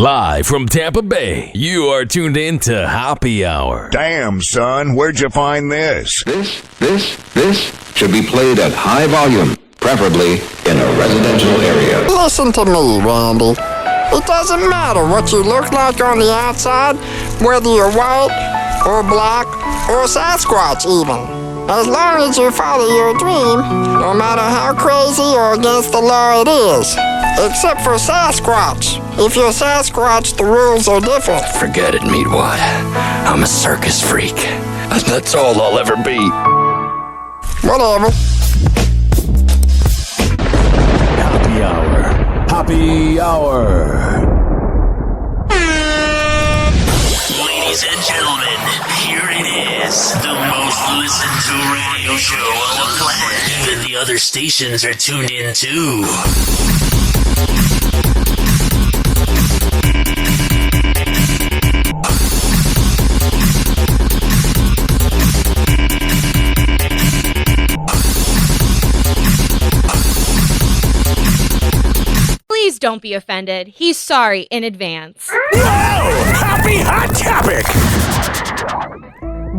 Live from Tampa Bay, you are tuned in to Hoppe Hour. Damn, son, where'd you find this? This should be played at high volume, preferably in a residential area. Listen to me, Randy. It doesn't matter what you look like on the outside, whether you're white or black or Sasquatch even. As long as you follow your dream, no matter how crazy or against the law it is. Except for Sasquatch. If you're Sasquatch, the rules are different. Forget it, Meatwad. I'm a circus freak. That's all I'll ever be. Whatever. Hoppe Hour. Hoppe Hour. Ladies and gentlemen, here it is. The most listened to radio show on the planet. Even the other stations are tuned in too. Please don't be offended. He's sorry in advance. Whoa! Happy Hot Topic!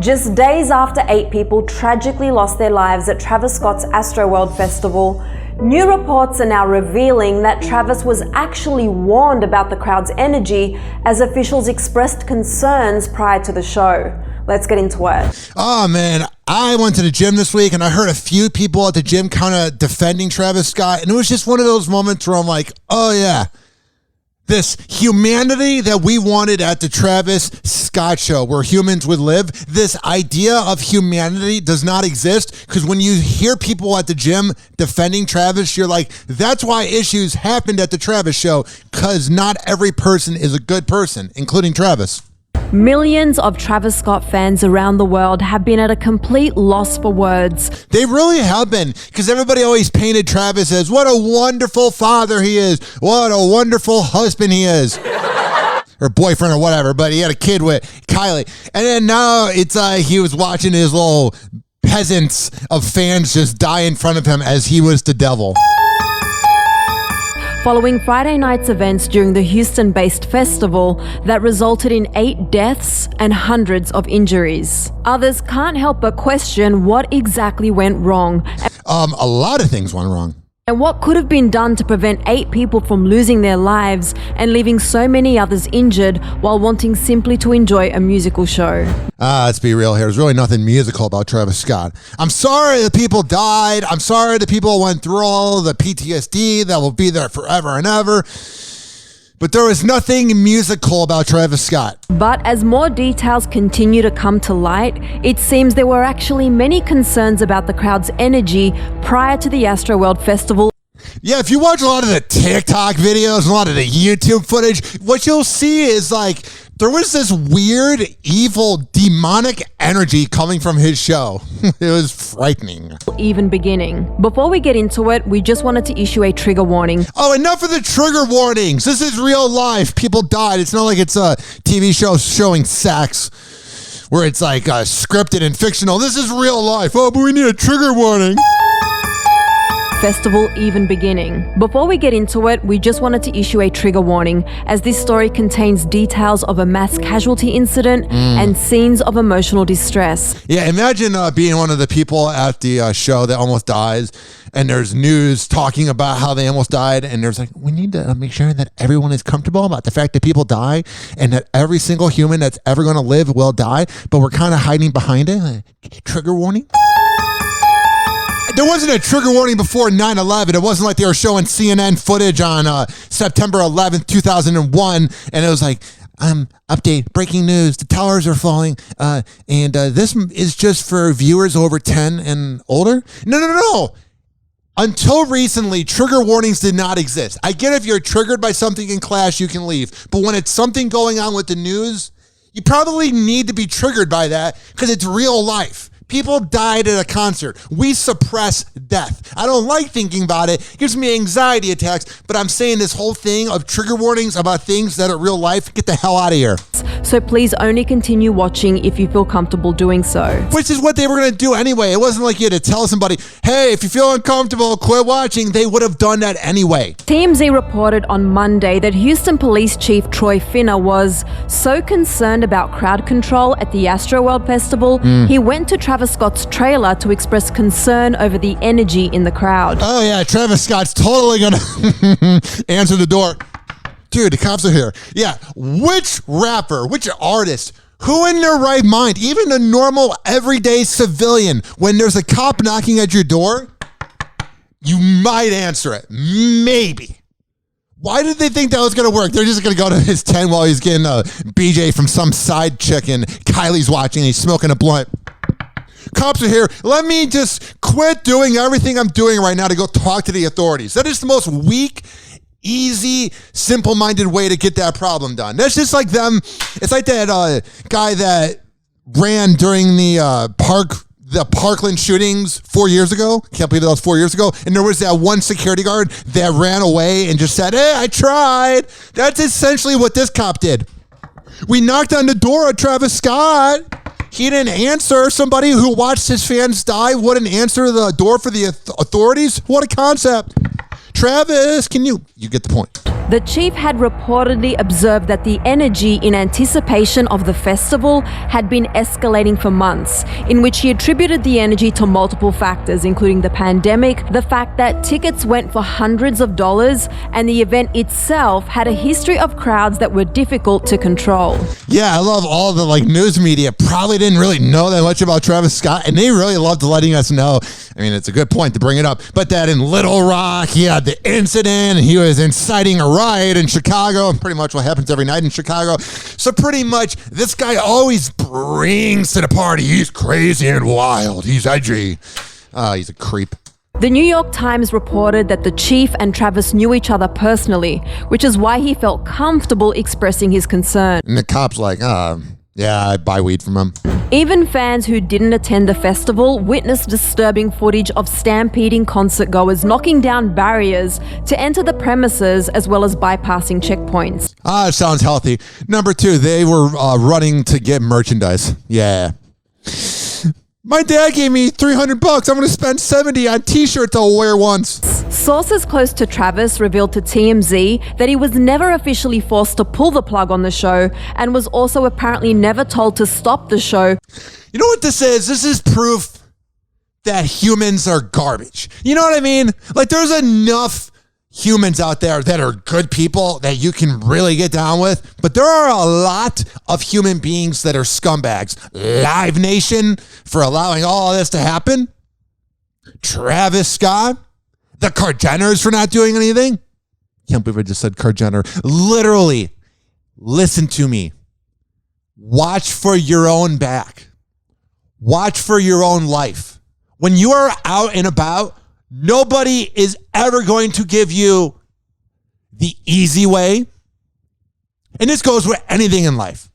Just days after 8 people tragically lost their lives at Travis Scott's Astroworld Festival, new reports are now revealing that Travis was actually warned about the crowd's energy as officials expressed concerns prior to the show. Let's get into it. Oh, man. I went to the gym this week and I heard a few people at the gym kind of defending Travis Scott. And it was just one of those moments where I'm like, oh, yeah. This humanity that we wanted at the Travis Scott show, where humans would live, this idea of humanity does not exist, because when you hear people at the gym defending Travis, you're like, that's why issues happened at the Travis show, because not every person is a good person, including Travis. Millions of Travis Scott fans around the world have been at a complete loss for words. They really have been, because everybody always painted Travis as what a wonderful father he is, what a wonderful husband he is, or boyfriend or whatever, but he had a kid with Kylie. And then now it's he was watching his little peasants of fans just die in front of him as he was the devil. Following Friday night's events during the Houston-based festival that resulted in 8 deaths and hundreds of injuries. Others can't help but question what exactly went wrong. A lot of things went wrong. And what could have been done to prevent 8 people from losing their lives and leaving so many others injured while wanting simply to enjoy a musical show. Let's be real here. There's really nothing musical about Travis Scott. I'm sorry that people died. I'm sorry that people went through all the PTSD that will be there forever and ever. But there was nothing musical about Travis Scott. But as more details continue to come to light, it seems there were actually many concerns about the crowd's energy prior to the Astroworld Festival. Yeah, if you watch a lot of the TikTok videos and a lot of the YouTube footage, what you'll see is like there was this weird, evil, demonic energy coming from his show. It was frightening. Even beginning. Before we get into it, we just wanted to issue a trigger warning. Oh, enough of the trigger warnings. This is real life. People died. It's not like it's a TV show showing sex where it's like scripted and fictional. This is real life. Oh, but we need a trigger warning. Festival even beginning. Before we get into it, we just wanted to issue a trigger warning, as this story contains details of a mass casualty incident and scenes of emotional distress. Yeah, imagine being one of the people at the show that almost dies, and there's news talking about how they almost died, and there's like, we need to make sure that everyone is comfortable about the fact that people die, and that every single human that's ever going to live will die, but we're kind of hiding behind it. Like, trigger warning? There wasn't a trigger warning before 9/11. It wasn't like they were showing CNN footage on September 11th, 2001, and it was like, update, breaking news, the towers are falling, and this is just for viewers over 10 and older. No. Until recently, trigger warnings did not exist. I get if you're triggered by something in class, you can leave. But when it's something going on with the news, you probably need to be triggered by that because it's real life. People died at a concert. We suppress death. I don't like thinking about it. It gives me anxiety attacks, but I'm saying this whole thing of trigger warnings about things that are real life, get the hell out of here. so please only continue watching if you feel comfortable doing so. Which is what they were going to do anyway. It wasn't like you had to tell somebody, hey, if you feel uncomfortable, quit watching. They would have done that anyway. TMZ reported on Monday that Houston Police Chief Troy Finner was so concerned about crowd control at the Astroworld Festival, he went to Travis Scott's trailer to express concern over the energy in the crowd. Oh yeah, Travis Scott's totally going to answer the door. Dude, the cops are here. Yeah, which rapper, which artist, who in their right mind, even a normal everyday civilian, when there's a cop knocking at your door, you might answer it. Maybe. Why did they think that was going to work? They're just going to go to his tent while he's getting a BJ from some side chicken. Kylie's watching, he's smoking a blunt. Cops are here. Let me just quit doing everything I'm doing right now to go talk to the authorities. That is the most weak, easy, simple-minded way to get that problem done. That's just like them. It's like that guy that ran during the Parkland shootings 4 years ago. Can't believe that was 4 years ago. And there was that one security guard that ran away and just said, hey, I tried. That's essentially what this cop did. We knocked on the door of Travis Scott. He didn't answer. Somebody who watched his fans die wouldn't answer the door for the authorities. What a concept. Travis, you get the point. The chief had reportedly observed that the energy in anticipation of the festival had been escalating for months, in which he attributed the energy to multiple factors, including the pandemic, the fact that tickets went for hundreds of dollars, and the event itself had a history of crowds that were difficult to control. Yeah, I love all the news media probably didn't really know that much about Travis Scott, and they really loved letting us know. I mean, it's a good point to bring it up, but that in Little Rock, he had the incident, and he was inciting a riot in Chicago, pretty much what happens every night in Chicago. So pretty much, this guy always brings to the party. He's crazy and wild. He's edgy. He's a creep. The New York Times reported that the chief and Travis knew each other personally, which is why he felt comfortable expressing his concern. And the cop's like, yeah, I buy weed from him. Even fans who didn't attend the festival witnessed disturbing footage of stampeding concert goers knocking down barriers to enter the premises, as well as bypassing checkpoints. It sounds healthy. Number 2, they were running to get merchandise. Yeah. My dad gave me $300. I'm going to spend $70 on t-shirts I'll wear once. Sources close to Travis revealed to TMZ that he was never officially forced to pull the plug on the show, and was also apparently never told to stop the show. You know what this is? This is proof that humans are garbage. You know what I mean? There's enough humans out there that are good people that you can really get down with, but there are a lot of human beings that are scumbags. Live Nation for allowing all of this to happen. Travis Scott. The Kardenners for not doing anything. Can't believe I just said Kardjenner. Literally, listen to me. Watch for your own back. Watch for your own life. When you are out and about, nobody is ever going to give you the easy way. And this goes with anything in life.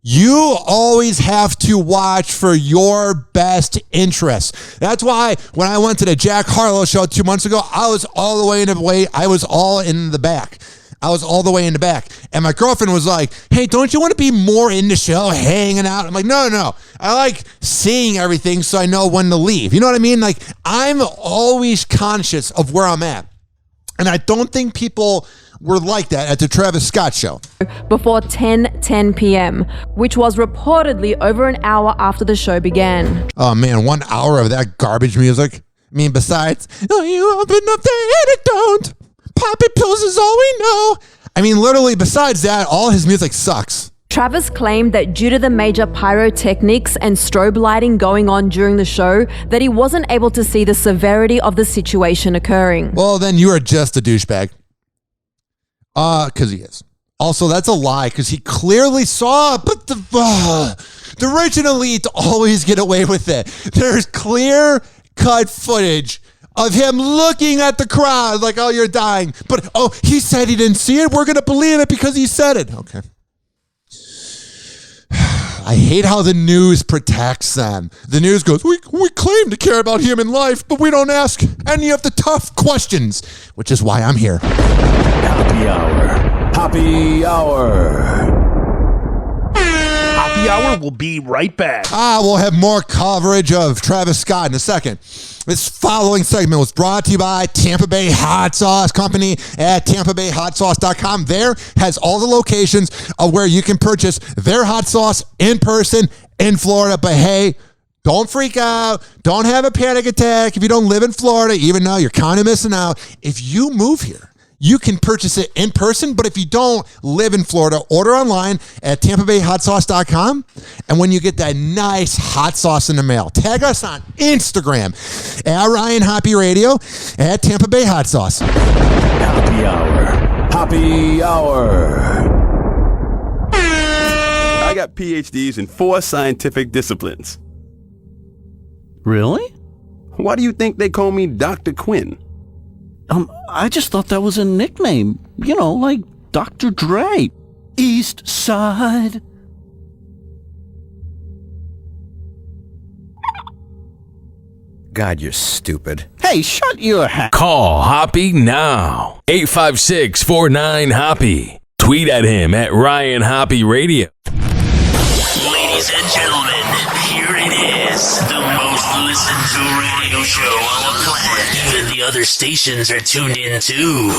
You always have to watch for your best interests. That's why when I went to the Jack Harlow show 2 months ago, I was all the way in the back. I was all the way in the back. And my girlfriend was like, hey, don't you want to be more in the show, hanging out? I'm like, no. I like seeing everything so I know when to leave. You know what I mean? I'm always conscious of where I'm at. And I don't think people were like that at the Travis Scott show. Before 10:10 p.m., which was reportedly over an hour after the show began. Oh man, 1 hour of that garbage music. I mean, besides, you open up the antidote. Poppy pills is all we know. I mean, literally, besides that, all his music sucks. Travis claimed that due to the major pyrotechnics and strobe lighting going on during the show, that he wasn't able to see the severity of the situation occurring. Well, then you are just a douchebag. Because he is. Also, that's a lie, because he clearly saw it, but the rich and elite always get away with it. There's clear-cut footage of him looking at the crowd like, oh, you're dying. But, he said he didn't see it. We're going to believe it because he said it. Okay. I hate how the news protects them. The news goes, we claim to care about human life, but we don't ask any of the tough questions, which is why I'm here. Hoppe Hour. Hoppe Hour. Hour will be right back. We'll have more coverage of Travis Scott in a second. This following segment was brought to you by Tampa Bay Hot Sauce Company at TampaBayHotSauce.com. There has all the locations of where you can purchase their hot sauce in person in Florida. But hey, don't freak out. Don't have a panic attack if you don't live in Florida, even though you're kind of missing out. If you move here, you can purchase it in person, but if you don't live in Florida, order online at TampaBayHotSauce.com. And when you get that nice hot sauce in the mail, tag us on Instagram at Ryan Hoppe Radio at Tampa Bay Hot Sauce. Hoppe Hour. Hoppe Hour. I got PhDs in 4 scientific disciplines. Really? Why do you think they call me Dr. Quinn? I just thought that was a nickname. You know, like Dr. Dre. East Side. God, you're stupid. Hey, shut your hat. Call Hoppe now. 856-49-HOPPE. Tweet at him at Ryan Hoppe Radio. Ladies and gentlemen, here it is. The most listened to radio show on the planet. Even the other stations are tuned in too.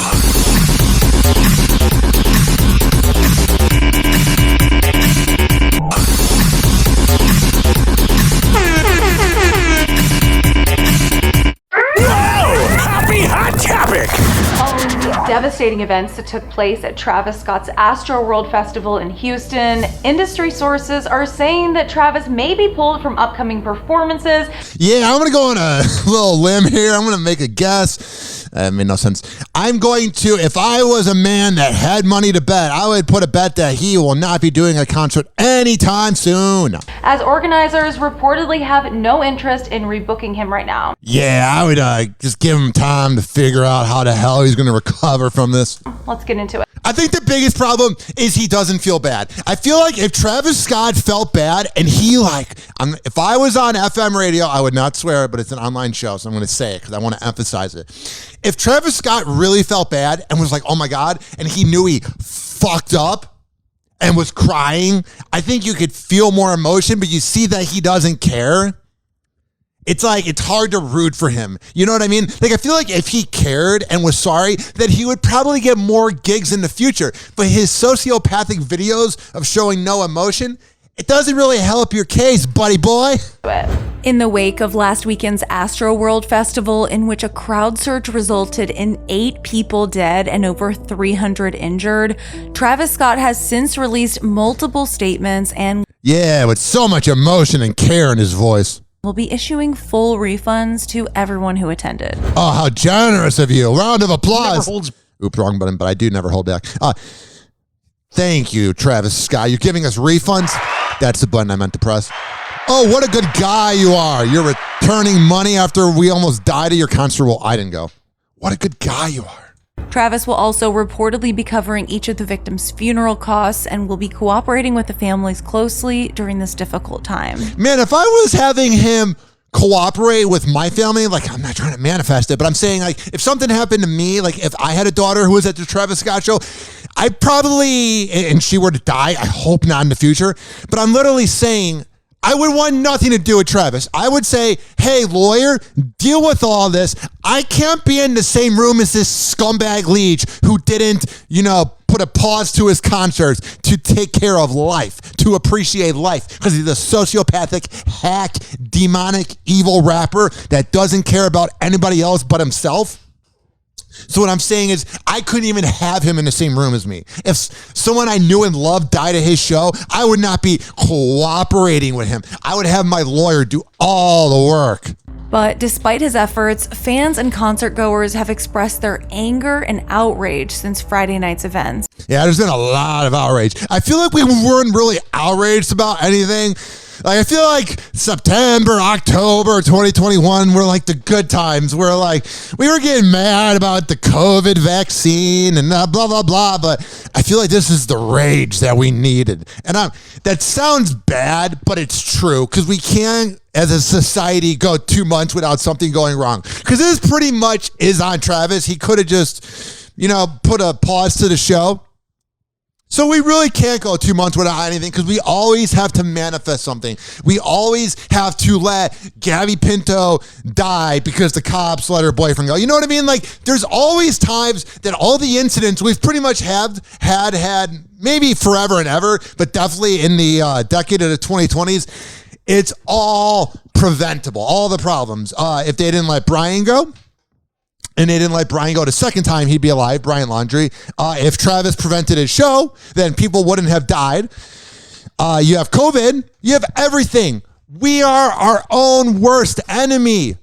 Hoppe Hot Topic! Following the devastating events that took place at Travis Scott's Astroworld Festival in Houston, industry sources are saying that Travis may be pulled from upcoming performances. Yeah, I'm going to go on a little limb here. I'm going to make a guess. That made no sense. I'm going to, if I was a man that had money to bet, I would put a bet that he will not be doing a concert anytime soon. As organizers reportedly have no interest in rebooking him right now. Yeah, I would just give him time to figure out how the hell he's going to recover from this. Let's get into it. I think the biggest problem is he doesn't feel bad. I feel like if Travis Scott felt bad and he if I was on FM radio, I would not swear, but it's an online show, so I'm going to say it because I want to emphasize it. If Travis Scott really felt bad and was like, oh my God, and he knew he fucked up and was crying, I think you could feel more emotion, but you see that he doesn't care. It's hard to root for him. You know what I mean? I feel like if he cared and was sorry, that he would probably get more gigs in the future. But his sociopathic videos of showing no emotion, it doesn't really help your case, buddy boy. In the wake of last weekend's Astroworld Festival, in which a crowd surge resulted in 8 people dead and over 300 injured, Travis Scott has since released multiple statements and with so much emotion and care in his voice. Will be issuing full refunds to everyone who attended. Oh, how generous of you. Round of applause. Oops, wrong button, but I do never hold back. Thank you, Travis Scott. You're giving us refunds? That's the button I meant to press. Oh, what a good guy you are. You're returning money after we almost died at your concert. Well, I didn't go. What a good guy you are. Travis will also reportedly be covering each of the victims' funeral costs and will be cooperating with the families closely during this difficult time. Man, if I was having him cooperate with my family, I'm not trying to manifest it, but I'm saying if something happened to me, if I had a daughter who was at the Travis Scott show, I probably, and she were to die, I hope not in the future, but I'm literally saying I would want nothing to do with Travis. I would say, hey, lawyer, deal with all this. I can't be in the same room as this scumbag leech who didn't, put a pause to his concerts to take care of life, to appreciate life, because he's a sociopathic, hack, demonic, evil rapper that doesn't care about anybody else but himself. So what I'm saying is I couldn't even have him in the same room as me. If someone I knew and loved died at his show, I would not be cooperating with him. I would have my lawyer do all the work. But despite his efforts, fans and concert goers have expressed their anger and outrage since Friday night's events. Yeah, there's been a lot of outrage. I feel like we weren't really outraged about anything. I feel like September, October 2021 were the good times where we were getting mad about the COVID vaccine and blah, blah, blah. But I feel like this is the rage that we needed. And that sounds bad, but it's true because we can't, as a society, go 2 months without something going wrong. Because this pretty much is on Travis. He could have just, put a pause to the show. So we really can't go 2 months without anything because we always have to manifest something. We always have to let Gabby Pinto die because the cops let her boyfriend go. You know what I mean? Like, there's always times that all the incidents we've pretty much had maybe forever and ever, but definitely in the decade of the 2020s, it's all preventable. All the problems. If they didn't let Brian go, and they didn't let Brian go the second time, he'd be alive, Brian Laundrie. If Travis prevented his show, then people wouldn't have died. You have COVID. You have everything. We are our own worst enemy.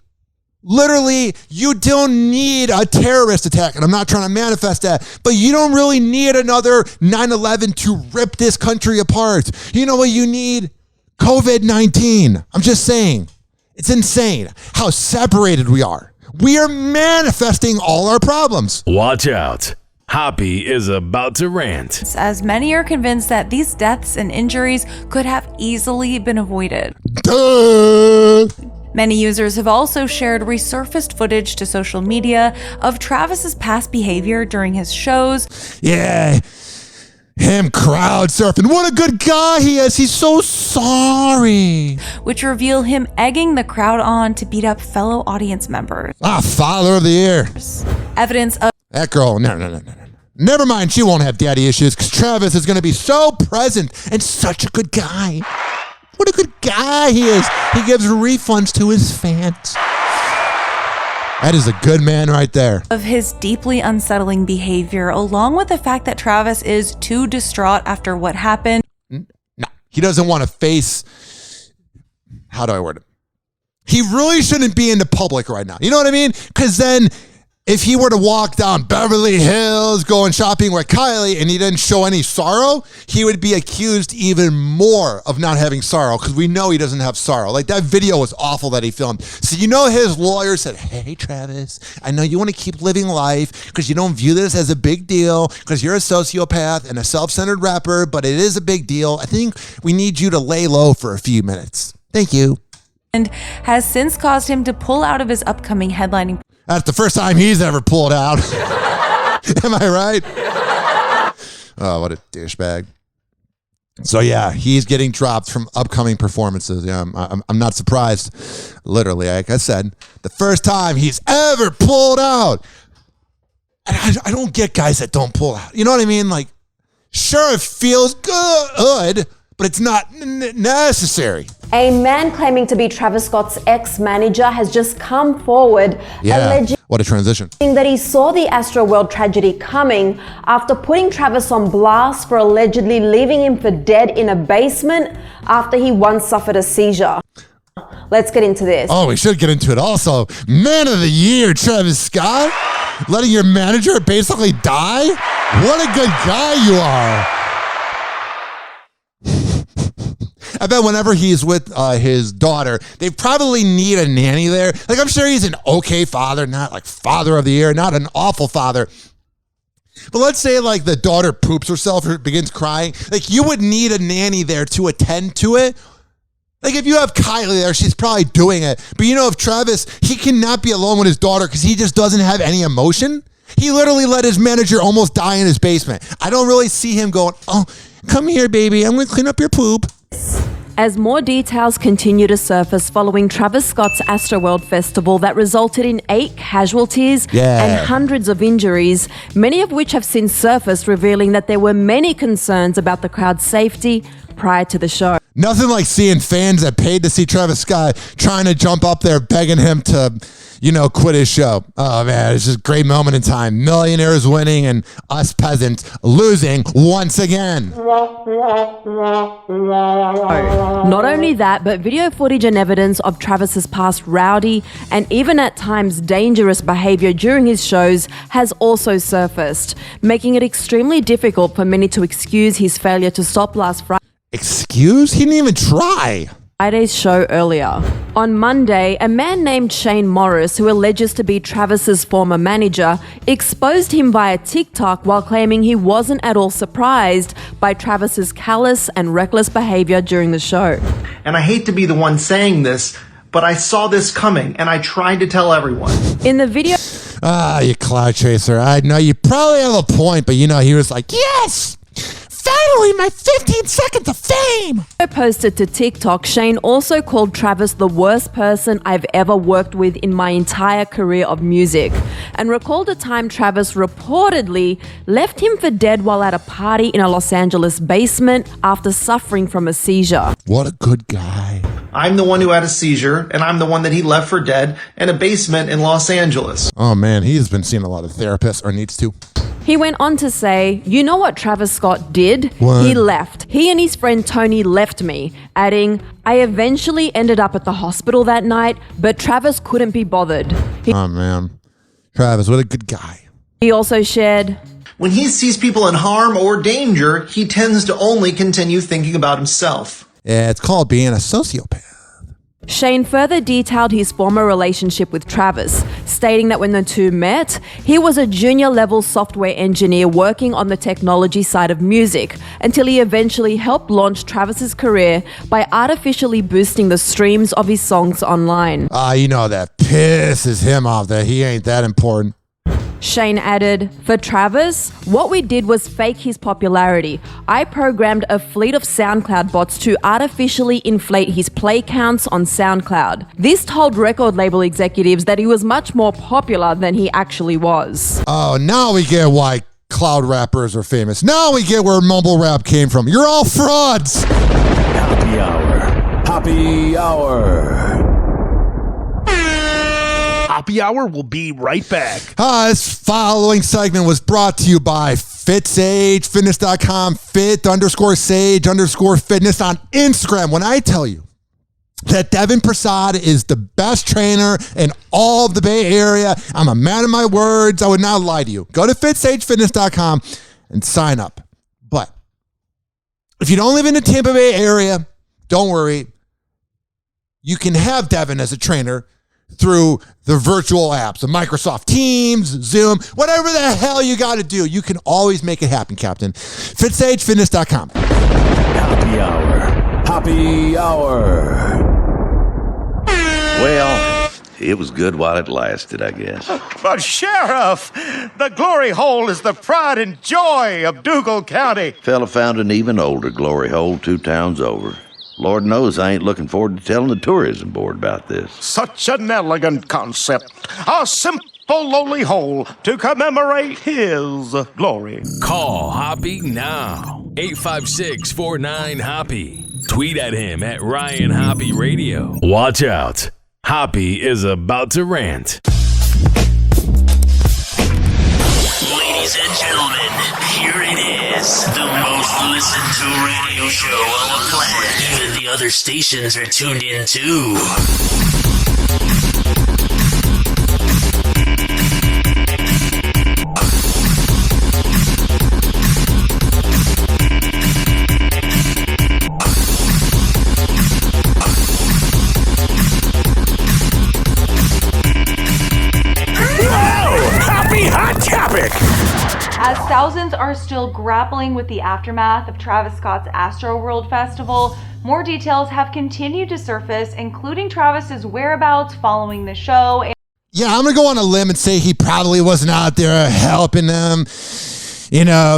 Literally, you don't need a terrorist attack, and I'm not trying to manifest that, but you don't really need another 9/11 to rip this country apart. You know what you need? COVID-19. I'm just saying. It's insane how separated we are. We are manifesting all our problems. Watch out. Hoppe is about to rant. As many are convinced that these deaths and injuries could have easily been avoided. Duh. Many users have also shared resurfaced footage to social media of Travis's past behavior during his shows. Yeah. Him crowd surfing. What a good guy he is. He's so sorry. Which reveal him egging the crowd on to beat up fellow audience members. Father of the year. Evidence of that girl. No. Never mind. She won't have daddy issues because Travis is going to be so present and such a good guy. What a good guy he is. He gives refunds to his fans. That is a good man right there. Of his deeply unsettling behavior, along with the fact that Travis is too distraught after what happened. No, he doesn't want to face, how do I word it? He really shouldn't be in the public right now. You know what I mean? Because then if he were to walk down Beverly Hills going shopping with Kylie and he didn't show any sorrow, he would be accused even more of not having sorrow because we know he doesn't have sorrow. Like, that video was awful that he filmed. So you know his lawyer said, hey, Travis, I know you want to keep living life because you don't view this as a big deal because you're a sociopath and a self-centered rapper, but it is a big deal. I think we need you to lay low for a few minutes. Thank you. And has since caused him to pull out of his upcoming headlining. That's the first time he's ever pulled out. Am I right? Oh, what a douchebag. So yeah, he's getting dropped from upcoming performances. Yeah, I'm not surprised. Literally, like I said, the first time he's ever pulled out. And I don't get guys that don't pull out. You know what I mean? Like, sure, it feels good, but it's not necessary. A man claiming to be Travis Scott's ex-manager has just come forward alleging what a transition. that he saw the Astroworld tragedy coming after putting Travis on blast for allegedly leaving him for dead in a basement after he once suffered a seizure. Let's get into this. Oh, we should get into it also. Man of the year, Travis Scott. Letting your manager basically die? What a good guy you are. I bet whenever he's with his daughter, they probably need a nanny there. Like, I'm sure he's an okay father, not like father of the year, not an awful father. But let's say like the daughter poops herself or begins crying. Like, you would need a nanny there to attend to it. Like, if you have Kylie there, she's probably doing it. But you know, if Travis, he cannot be alone with his daughter because he just doesn't have any emotion. He literally let his manager almost die in his basement. I don't really see him going, oh, come here, baby. I'm going to clean up your poop. As more details continue to surface following Travis Scott's Astroworld Festival that resulted in 8 casualties and hundreds of injuries, many of which have since surfaced, revealing that there were many concerns about the crowd's safety prior to the show. Nothing like seeing fans that paid to see Travis Scott trying to jump up there begging him to, you know, quit his show. Oh, man, it's just a great moment in time. Millionaires winning and us peasants losing once again. Not only that, but video footage and evidence of Travis's past rowdy and even at times dangerous behavior during his shows has also surfaced, making it extremely difficult for many to excuse his failure to stop last Friday. Excuse? He didn't even try. Friday's show earlier. On Monday, a man named Shane Morris, who alleges to be Travis's former manager, exposed him via TikTok while claiming he wasn't at all surprised by Travis's callous and reckless behavior during the show. And I hate to be the one saying this, but I saw this coming and I tried to tell everyone. In the video... You cloud chaser. I know you probably have a point, but you know, he was like, yes! Finally, my 15 seconds of fame! Posted to TikTok, Shane also called Travis the worst person I've ever worked with in my entire career of music, and recalled a time Travis reportedly left him for dead while at a party in a Los Angeles basement after suffering from a seizure. What a good guy. I'm the one who had a seizure, and I'm the one that he left for dead in a basement in Los Angeles. Oh man, he's been seeing a lot of therapists, or needs to. He went on to say, you know what Travis Scott did? What? He left. He and his friend Tony left me, adding, I eventually ended up at the hospital that night, but Travis couldn't be bothered. Oh man. Travis, what a good guy. He also shared, when he sees people in harm or danger, he tends to only continue thinking about himself. Yeah, it's called being a sociopath. Shane further detailed his former relationship with Travis, stating that when the two met, he was a junior-level software engineer working on the technology side of music, until he eventually helped launch Travis's career by artificially boosting the streams of his songs online. You know that pisses him off that he ain't that important. Shane added, for Travis, what we did was fake his popularity. I programmed a fleet of SoundCloud bots to artificially inflate his play counts on SoundCloud. This told record label executives that he was much more popular than he actually was. Oh, now we get why cloud rappers are famous. Now we get where mumble rap came from. You're all frauds. Happy Hour. Happy Hour. Happy Hour will be right back. This following segment was brought to you by FitSageFitness.com, fit_sage_fitness on Instagram. When I tell you that Devin Prasad is the best trainer in all of the Bay Area, I'm a man of my words. I would not lie to you. Go to FitSageFitness.com and sign up. But if you don't live in the Tampa Bay area, don't worry. You can have Devin as a trainer through the virtual apps, the Microsoft Teams, Zoom, whatever the hell you got to do. You can always make it happen, Captain. FitSageFitness.com. Happy Hour. Happy Hour. Well, it was good while it lasted, I guess. But Sheriff, the glory hole is the pride and joy of Dougal County. Fella found an even older glory hole 2 towns over. Lord knows I ain't looking forward to telling the tourism board about this. Such an elegant concept. A simple, lowly hole to commemorate his glory. Call Hoppe now. 856-49-HOPPE. Tweet at him at Ryan Hoppe Radio. Watch out. Hoppe is about to rant. Ladies and gentlemen, here it is. The most listened to radio show on the planet. Even the other stations are tuned in too. As thousands are still grappling with the aftermath of Travis Scott's Astroworld Festival, more details have continued to surface, including Travis's whereabouts following the show. Yeah, I'm going to go on a limb and say he probably wasn't out there helping them,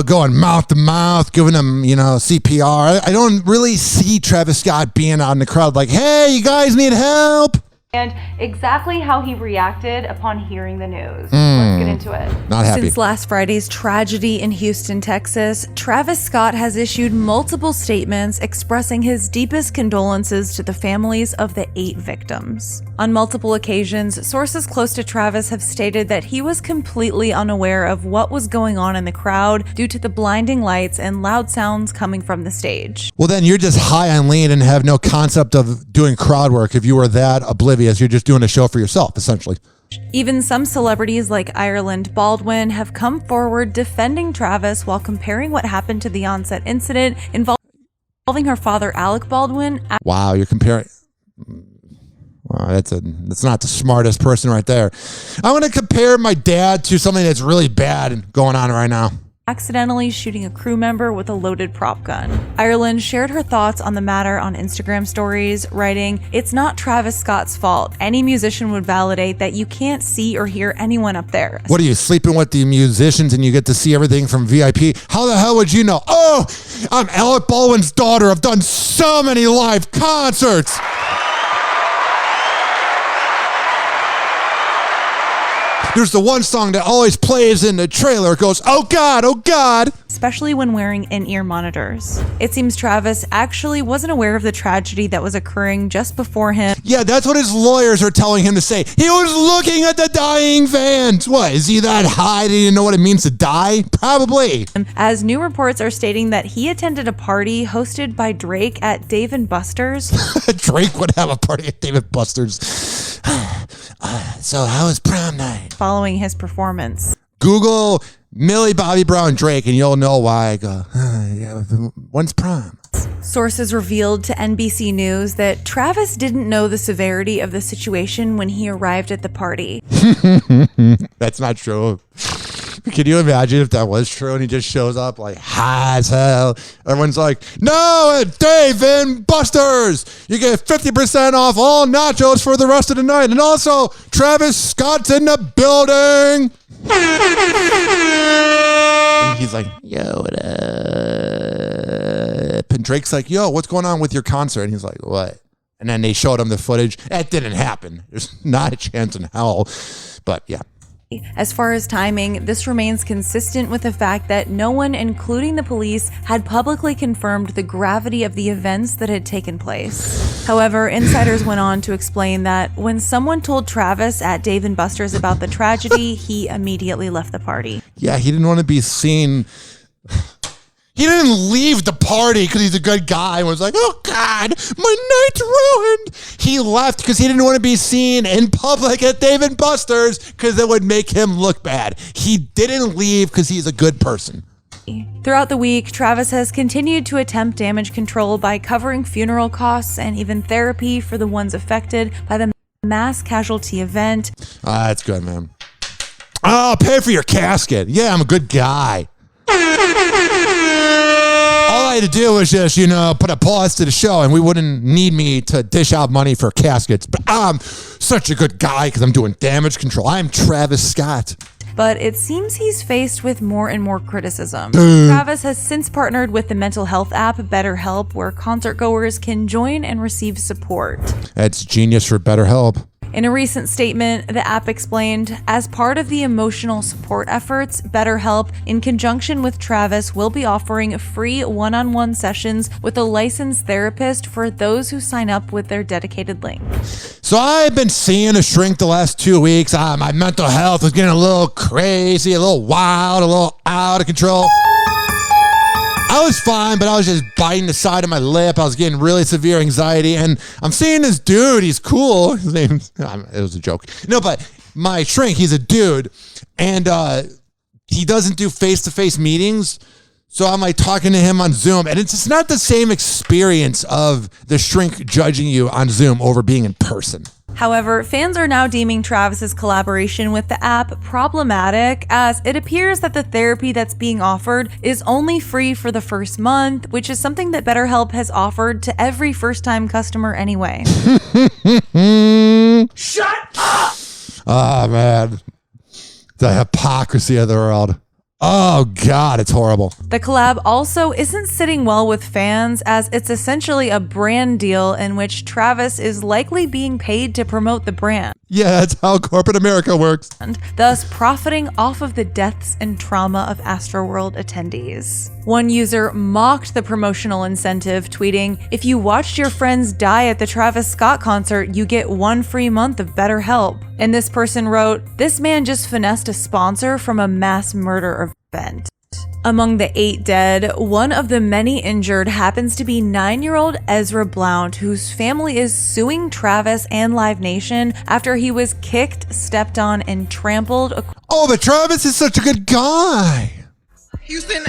going mouth to mouth, giving them, CPR. I don't really see Travis Scott being out in the crowd like, hey, you guys need help. And exactly how he reacted upon hearing the news. Let's get into it. Not happy. Since last Friday's tragedy in Houston, Texas, Travis Scott has issued multiple statements expressing his deepest condolences to the families of the 8 victims. On multiple occasions, sources close to Travis have stated that he was completely unaware of what was going on in the crowd due to the blinding lights and loud sounds coming from the stage. Well, then you're just high on lean and have no concept of doing crowd work if you were that oblivious. You're just doing a show for yourself, essentially. Even some celebrities like Ireland Baldwin have come forward defending Travis while comparing what happened to the on-set incident involving her father, Alec Baldwin. Wow, you're comparing... Wow, that's not the smartest person right there. I want to compare my dad to something that's really bad going on right now. accidentally shooting a crew member with a loaded prop gun. Ireland shared her thoughts on the matter on Instagram stories, writing, "It's not Travis Scott's fault. Any musician would validate that you can't see or hear anyone up there." What are you, sleeping with the musicians and you get to see everything from VIP? How the hell would you know? Oh, I'm Alec Baldwin's daughter. I've done so many live concerts. There's the one song that always plays in the trailer. It goes, "Oh God, oh God." Especially when wearing in-ear monitors. It seems Travis actually wasn't aware of the tragedy that was occurring just before him. Yeah, that's what his lawyers are telling him to say. He was looking at the dying fans. What, is he that high? Did he know what it means to die? Probably. As new reports are stating that he attended a party hosted by Drake at Dave & Buster's. Drake would have a party at Dave & Buster's. So how was prom night? Following his performance. Google Millie Bobby Brown Drake and you'll know why I go, when's prom? Sources revealed to NBC News that Travis didn't know the severity of the situation when he arrived at the party. That's not true. Can you imagine if that was true and he just shows up like high as hell? Everyone's like, "No, at Dave & Buster's, you get 50% off all nachos for the rest of the night. And also, Travis Scott's in the building." And he's like, "Yo, what up?" And Drake's like, "Yo, what's going on with your concert?" And he's like, "What?" And then they showed him the footage. That didn't happen. There's not a chance in hell. But yeah. As far as timing, this remains consistent with the fact that no one, including the police, had publicly confirmed the gravity of the events that had taken place. However, insiders went on to explain that when someone told Travis at Dave & Buster's about the tragedy, he immediately left the party. Yeah, he didn't want to be seen. He didn't leave the party because he's a good guy and was like, "Oh God, my night's ruined." He left because he didn't want to be seen in public at Dave & Buster's because it would make him look bad. He didn't leave because he's a good person. Throughout the week, Travis has continued to attempt damage control by covering funeral costs and even therapy for the ones affected by the mass casualty event. That's good, man. I'll pay for your casket. Yeah, I'm a good guy. All I had to do was just, put a pause to the show and we wouldn't need me to dish out money for caskets. But I'm such a good guy because I'm doing damage control. I'm Travis Scott. But it seems he's faced with more and more criticism. Travis has since partnered with the mental health app BetterHelp, where concertgoers can join and receive support. That's genius for BetterHelp. In a recent statement, the app explained, as part of the emotional support efforts, BetterHelp, in conjunction with Travis, will be offering free one-on-one sessions with a licensed therapist for those who sign up with their dedicated link. So I've been seeing a shrink the last 2 weeks. My mental health was getting a little crazy, a little wild, a little out of control. I was fine, but I was just biting the side of my lip. I was getting really severe anxiety, and I'm seeing this dude. He's cool. His name's, it was a joke. No, but my shrink, he's a dude, and he doesn't do face-to-face meetings, so I'm like talking to him on Zoom, and it's just not the same experience of the shrink judging you on Zoom over being in person. However, fans are now deeming Travis's collaboration with the app problematic, as it appears that the therapy that's being offered is only free for the first month, which is something that BetterHelp has offered to every first-time customer anyway. Shut up! Oh, man. The hypocrisy of the world. Oh, God, it's horrible. The collab also isn't sitting well with fans, as it's essentially a brand deal in which Travis is likely being paid to promote the brand. Yeah, that's how corporate America works. And thus profiting off of the deaths and trauma of Astroworld attendees. One user mocked the promotional incentive, tweeting, "If you watched your friends die at the Travis Scott concert, you get 1 free month of BetterHelp." And this person wrote, "This man just finessed a sponsor from a mass murder event." Among the 8 dead, one of the many injured happens to be 9-year-old Ezra Blount, whose family is suing Travis and Live Nation after he was kicked, stepped on, and trampled. Oh, but Travis is such a good guy. Houston,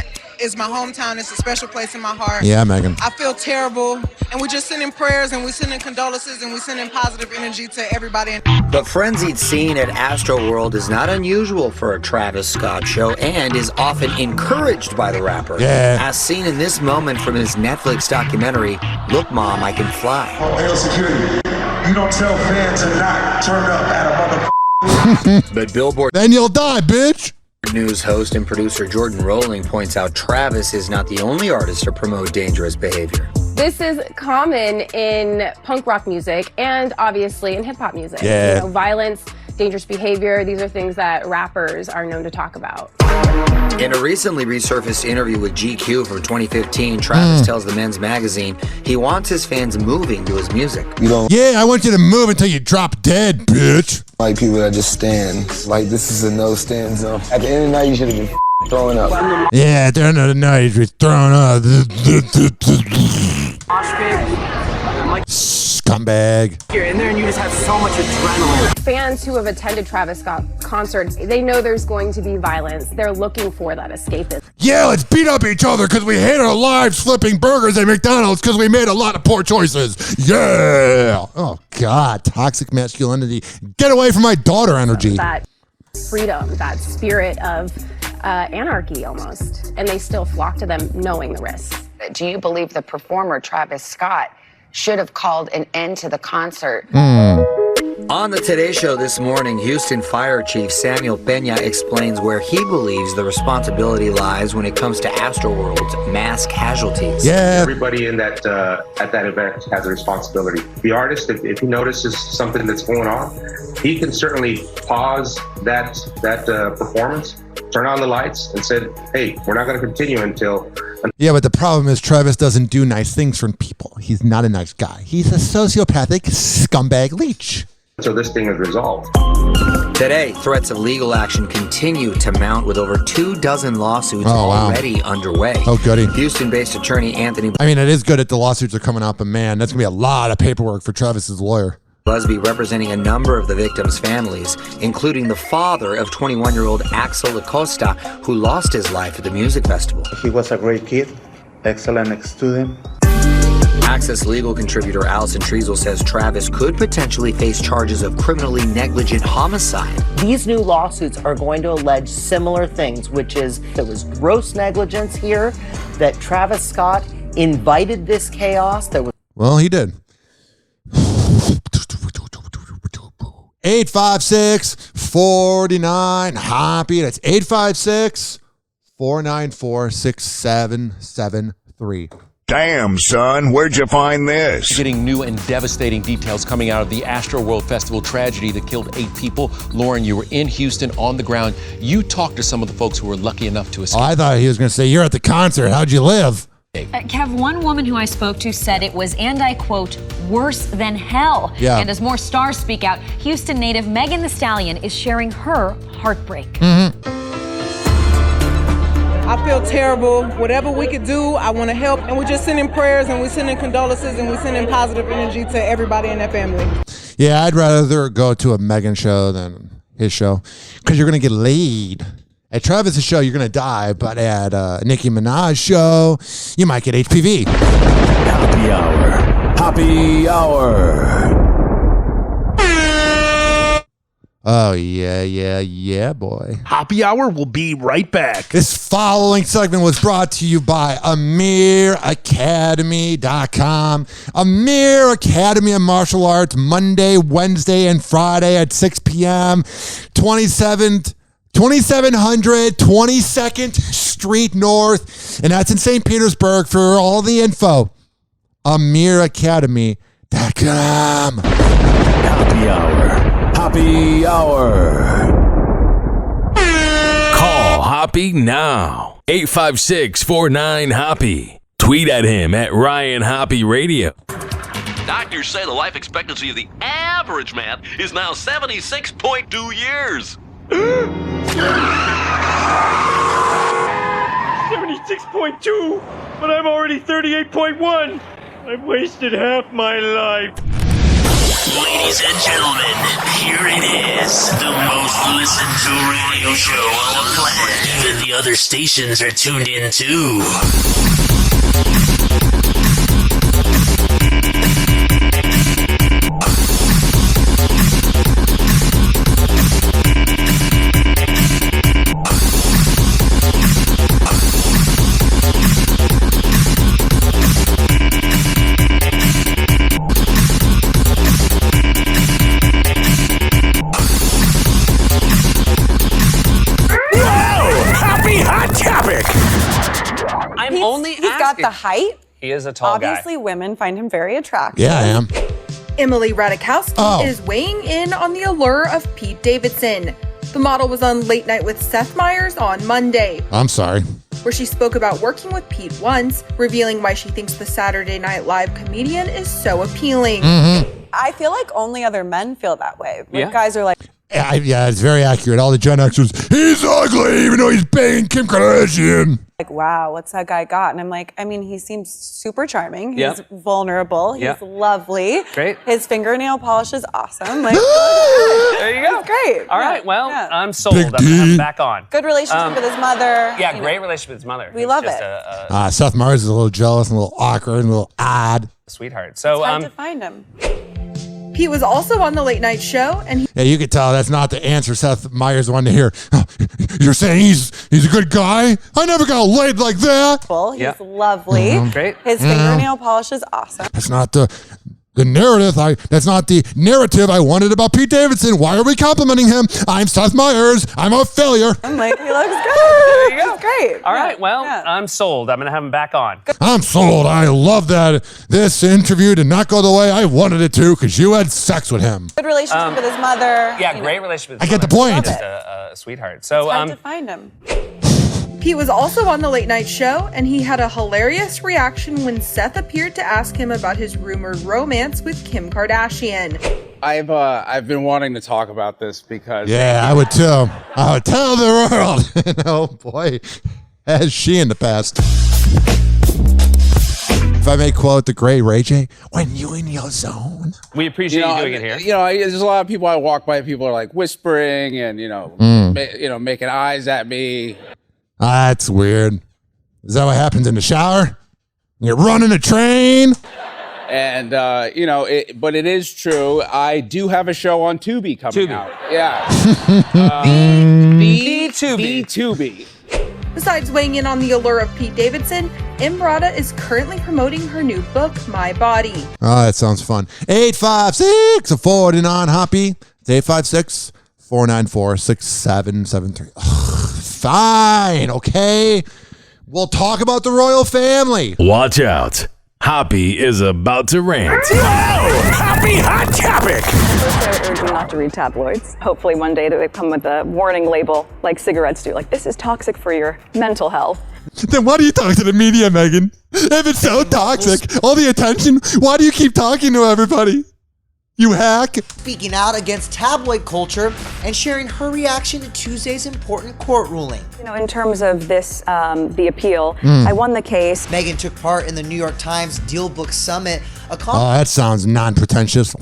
is my hometown. It's a special place in my heart. Yeah, Megan. I feel terrible, and we just send in prayers, and we send in condolences, and we send in positive energy to everybody. The frenzied scene at Astroworld is not unusual for a Travis Scott show and is often encouraged by the rapper. Yeah. As seen in this moment from his Netflix documentary, Look Mom, I Can Fly. Oh, hell security. You don't tell fans to not turn up at a mother. But Billboard Then you'll die, bitch. News host and producer Jordan Rowling points out Travis is not the only artist to promote dangerous behavior. This is common in punk rock music and obviously in hip hop music. Yeah. You know, violence, dangerous behavior, these are things that rappers are known to talk about. In a recently resurfaced interview with GQ from 2015, Travis tells the Men's Magazine he wants his fans moving to his music. Yeah, I want you to move until you drop dead, bitch. Like people that just stand. Like this is a no stand zone. At the end of the night, you should have been throwing up. Yeah, at the end of the night, you're throwing up. Scumbag. You're in there and you just have so much adrenaline. Fans who have attended Travis Scott concerts, they know there's going to be violence. They're looking for that escapism. Yeah, let's beat up each other because we hate our lives flipping burgers at McDonald's because we made a lot of poor choices. Yeah. Oh, God. Toxic masculinity. Get away from my daughter energy. That freedom, that spirit of anarchy almost. And they still flock to them knowing the risks. Do you believe the performer Travis Scott should have called an end to the concert? On the Today Show this morning, Houston Fire Chief Samuel Peña explains where he believes the responsibility lies when it comes to Astroworld's mass casualties. Yeah. Everybody in that at that event has a responsibility. The artist, if he notices something that's going on, he can certainly pause that performance, turn on the lights, and said, "Hey, we're not going to continue until." Yeah, but the problem is Travis doesn't do nice things for people. He's not a nice guy. He's a sociopathic scumbag leech. So this thing is resolved. Today, threats of legal action continue to mount with over 24 lawsuits already underway. Oh, goody. Houston-based attorney Anthony I mean, it is good that the lawsuits are coming out, but man, that's going to be a lot of paperwork for Travis's lawyer. Busby representing a number of the victims' families, including the father of 21-year-old Axel Acosta, who lost his life at the music festival. He was a great kid, excellent student. Access legal contributor Allison Treasel says Travis could potentially face charges of criminally negligent homicide. These new lawsuits are going to allege similar things, which is there was gross negligence here, that Travis Scott invited this chaos. Well, he did. 856-49-HOPPY. That's 856-494-6773. Damn, son, where'd you find this? Getting new and devastating details coming out of the Astroworld Festival tragedy that killed 8 people. Lauren, you were in Houston on the ground. You talked to some of the folks who were lucky enough to escape. Oh, I thought he was going to say, you're at the concert. How'd you live? Kev, one woman who I spoke to said it was, and I quote, worse than hell. Yeah. And as more stars speak out, Houston native Megan Thee Stallion is sharing her heartbreak. I feel terrible. Whatever we could do, I want to help. And we just send in prayers, and we send in condolences, and we send in positive energy to everybody in that family. Yeah, I'd rather go to a Megan show than his show because you're going to get laid. At Travis's show, you're going to die, but at Nicki Minaj's show, you might get HPV. Happy Hour. Happy Hour. Oh, yeah, boy. Happy Hour will be right back. This following segment was brought to you by AmirAcademy.com. Amir Academy of Martial Arts, Monday, Wednesday, and Friday at 6 p.m. 2700 22nd Street North, and that's in St. Petersburg. For all the info, AmirAcademy.com. Happy Hour. Happy Hour. Call Hoppe now. 856-49-HOPPY. Tweet at him at Ryan Hoppe Radio. Doctors say the life expectancy of the average man is now 76.2 years. 76.2, but I'm already 38.1. I've wasted half my life. Ladies and gentlemen, here it is. The most listened to radio show on the planet. Even the other stations are tuned in too. He's got the height. He is a tall guy. Obviously, women find him very attractive. Yeah, I am. Emily Ratajkowski is weighing in on the allure of Pete Davidson. The model was on Late Night with Seth Meyers on Monday, I'm sorry. where she spoke about working with Pete once, revealing why she thinks the Saturday Night Live comedian is so appealing. I feel like only other men feel that way. When Yeah. guys are like, Yeah, it's very accurate. All the Gen Xers, he's ugly, even though he's banging Kim Kardashian. wow, what's that guy got? And I'm like, I mean, he seems super charming. He's Yeah. vulnerable. He's Yeah. lovely. Great. His fingernail polish is awesome. Like, There you go. He's great. All Yeah. right, well, Yeah. I'm sold. I'm going to have him back on. Good relationship with his mother. Yeah, you great know. relationship with his mother. We He's love just it. Seth Meyers is a little jealous and a little awkward and a little odd. Sweetheart. So, It's hard to find him. He was also on the Late Night Show, and he Yeah, you could tell that's not the answer Seth Meyers wanted to hear. Oh, you're saying he's a good guy? I never got laid like that. He's Yeah. lovely. Great. His Mhm. fingernail polish is awesome. That's not the narrative. That's not the narrative I wanted about Pete Davidson. Why are we complimenting him? I'm Seth Meyers. I'm a failure. I'm like, he looks good. There you go. He's great. all right, well, I'm sold. I'm going to have him back on. I'm sold. I love that this interview did not go the way I wanted it to because you had sex with him. Good relationship with his mother. Yeah, you great know. relationship with I his get the mother. point. Just a sweetheart. So, It's hard to find him. Pete was also on the Late Night Show, and he had a hilarious reaction when Seth appeared to ask him about his rumored romance with Kim Kardashian. I've been wanting to talk about this because Yeah, I would too. I would tell the world. Oh boy, has she in the past. If I may quote the great Ray J, when you in your zone. We appreciate you doing it here. There's a lot of people I walk by. People are like whispering and making eyes at me. That's weird. Is that what happens in the shower? You're running a train? And but it is true. I do have a show on Tubi coming out. Yeah. B2B. Besides weighing in on the allure of Pete Davidson, Emrata is currently promoting her new book, My Body. Oh, that sounds fun. 856-49 Hoppy. It's 856-494-6773. Fine, okay. We'll talk about the royal family. Watch out. Hoppy is about to rant. Happy hot topic! First, I would urge you not to read tabloids. Hopefully one day they come with a warning label like cigarettes do. Like, this is toxic for your mental health. Then why do you talk to the media, Megan? If it's so toxic, all the attention, why do you keep talking to everybody? You hack. Speaking out against tabloid culture and sharing her reaction to Tuesday's important court ruling. You know, in terms of this, the appeal, I won the case. Megan took part in the New York Times Deal Book Summit, a Oh, that sounds non-pretentious.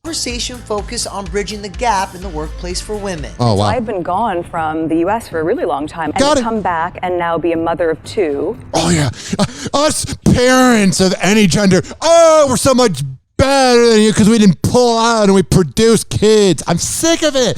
conversation focused on bridging the gap in the workplace for women. Oh, wow. I've been gone from the U.S. for a really long time, and to come back and now be a mother of two. Oh, yeah. Us parents of any gender, oh, we're so much better than you because we didn't pull out and we produce kids. I'm sick of it.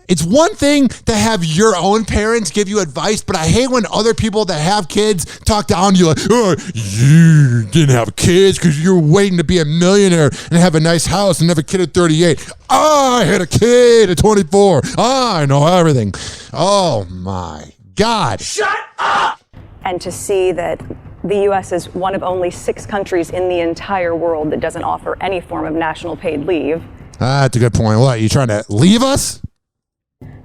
It's one thing to have your own parents give you advice, but I hate when other people that have kids talk down to you like, oh, you didn't have kids because you're waiting to be a millionaire and have a nice house and have a kid at 38. I had a kid at 24. I know everything. Oh, my God. Shut up! And to see that the U.S. is one of only 6 countries in the entire world that doesn't offer any form of national paid leave. That's a good point. What, you trying to leave us?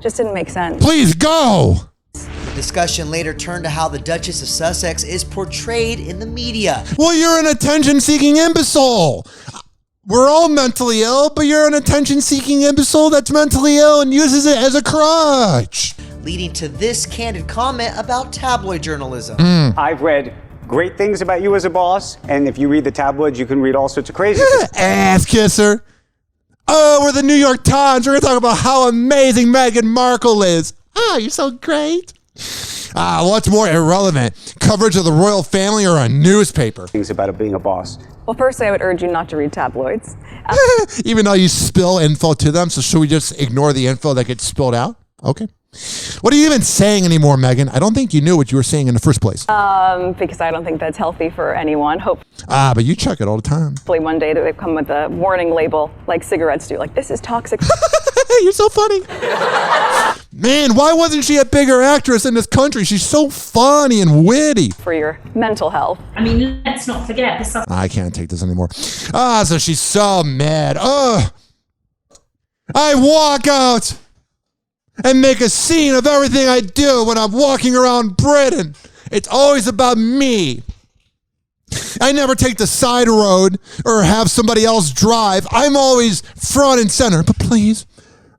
Just didn't make sense. Please go! The discussion later turned to how the Duchess of Sussex is portrayed in the media. Well, you're an attention-seeking imbecile. We're all mentally ill, but you're an attention-seeking imbecile that's mentally ill and uses it as a crutch. Leading to this candid comment about tabloid journalism. I've read great things about you as a boss, and if you read the tabloids, you can read all sorts of crazy things. Ass kisser. Oh, we're the New York Times. We're going to talk about how amazing Meghan Markle is. Oh, you're so great. What's more irrelevant? Coverage of the royal family or a newspaper? Things about being a boss. Well, firstly, I would urge you not to read tabloids. Even though you spill info to them, so should we just ignore the info that gets spilled out? Okay. What are you even saying anymore, Megan? I don't think you knew what you were saying in the first place. Because I don't think that's healthy for anyone. But you check it all the time. Hopefully one day they come with a warning label like cigarettes do. Like, this is toxic. You're so funny. Man, why wasn't she a bigger actress in this country? She's so funny and witty. For your mental health. I mean, let's not forget this. I can't take this anymore. So she's so mad. I walk out and make a scene of everything I do when I'm walking around Britain. It's always about me. I never take the side road or have somebody else drive. I'm always front and center. But please,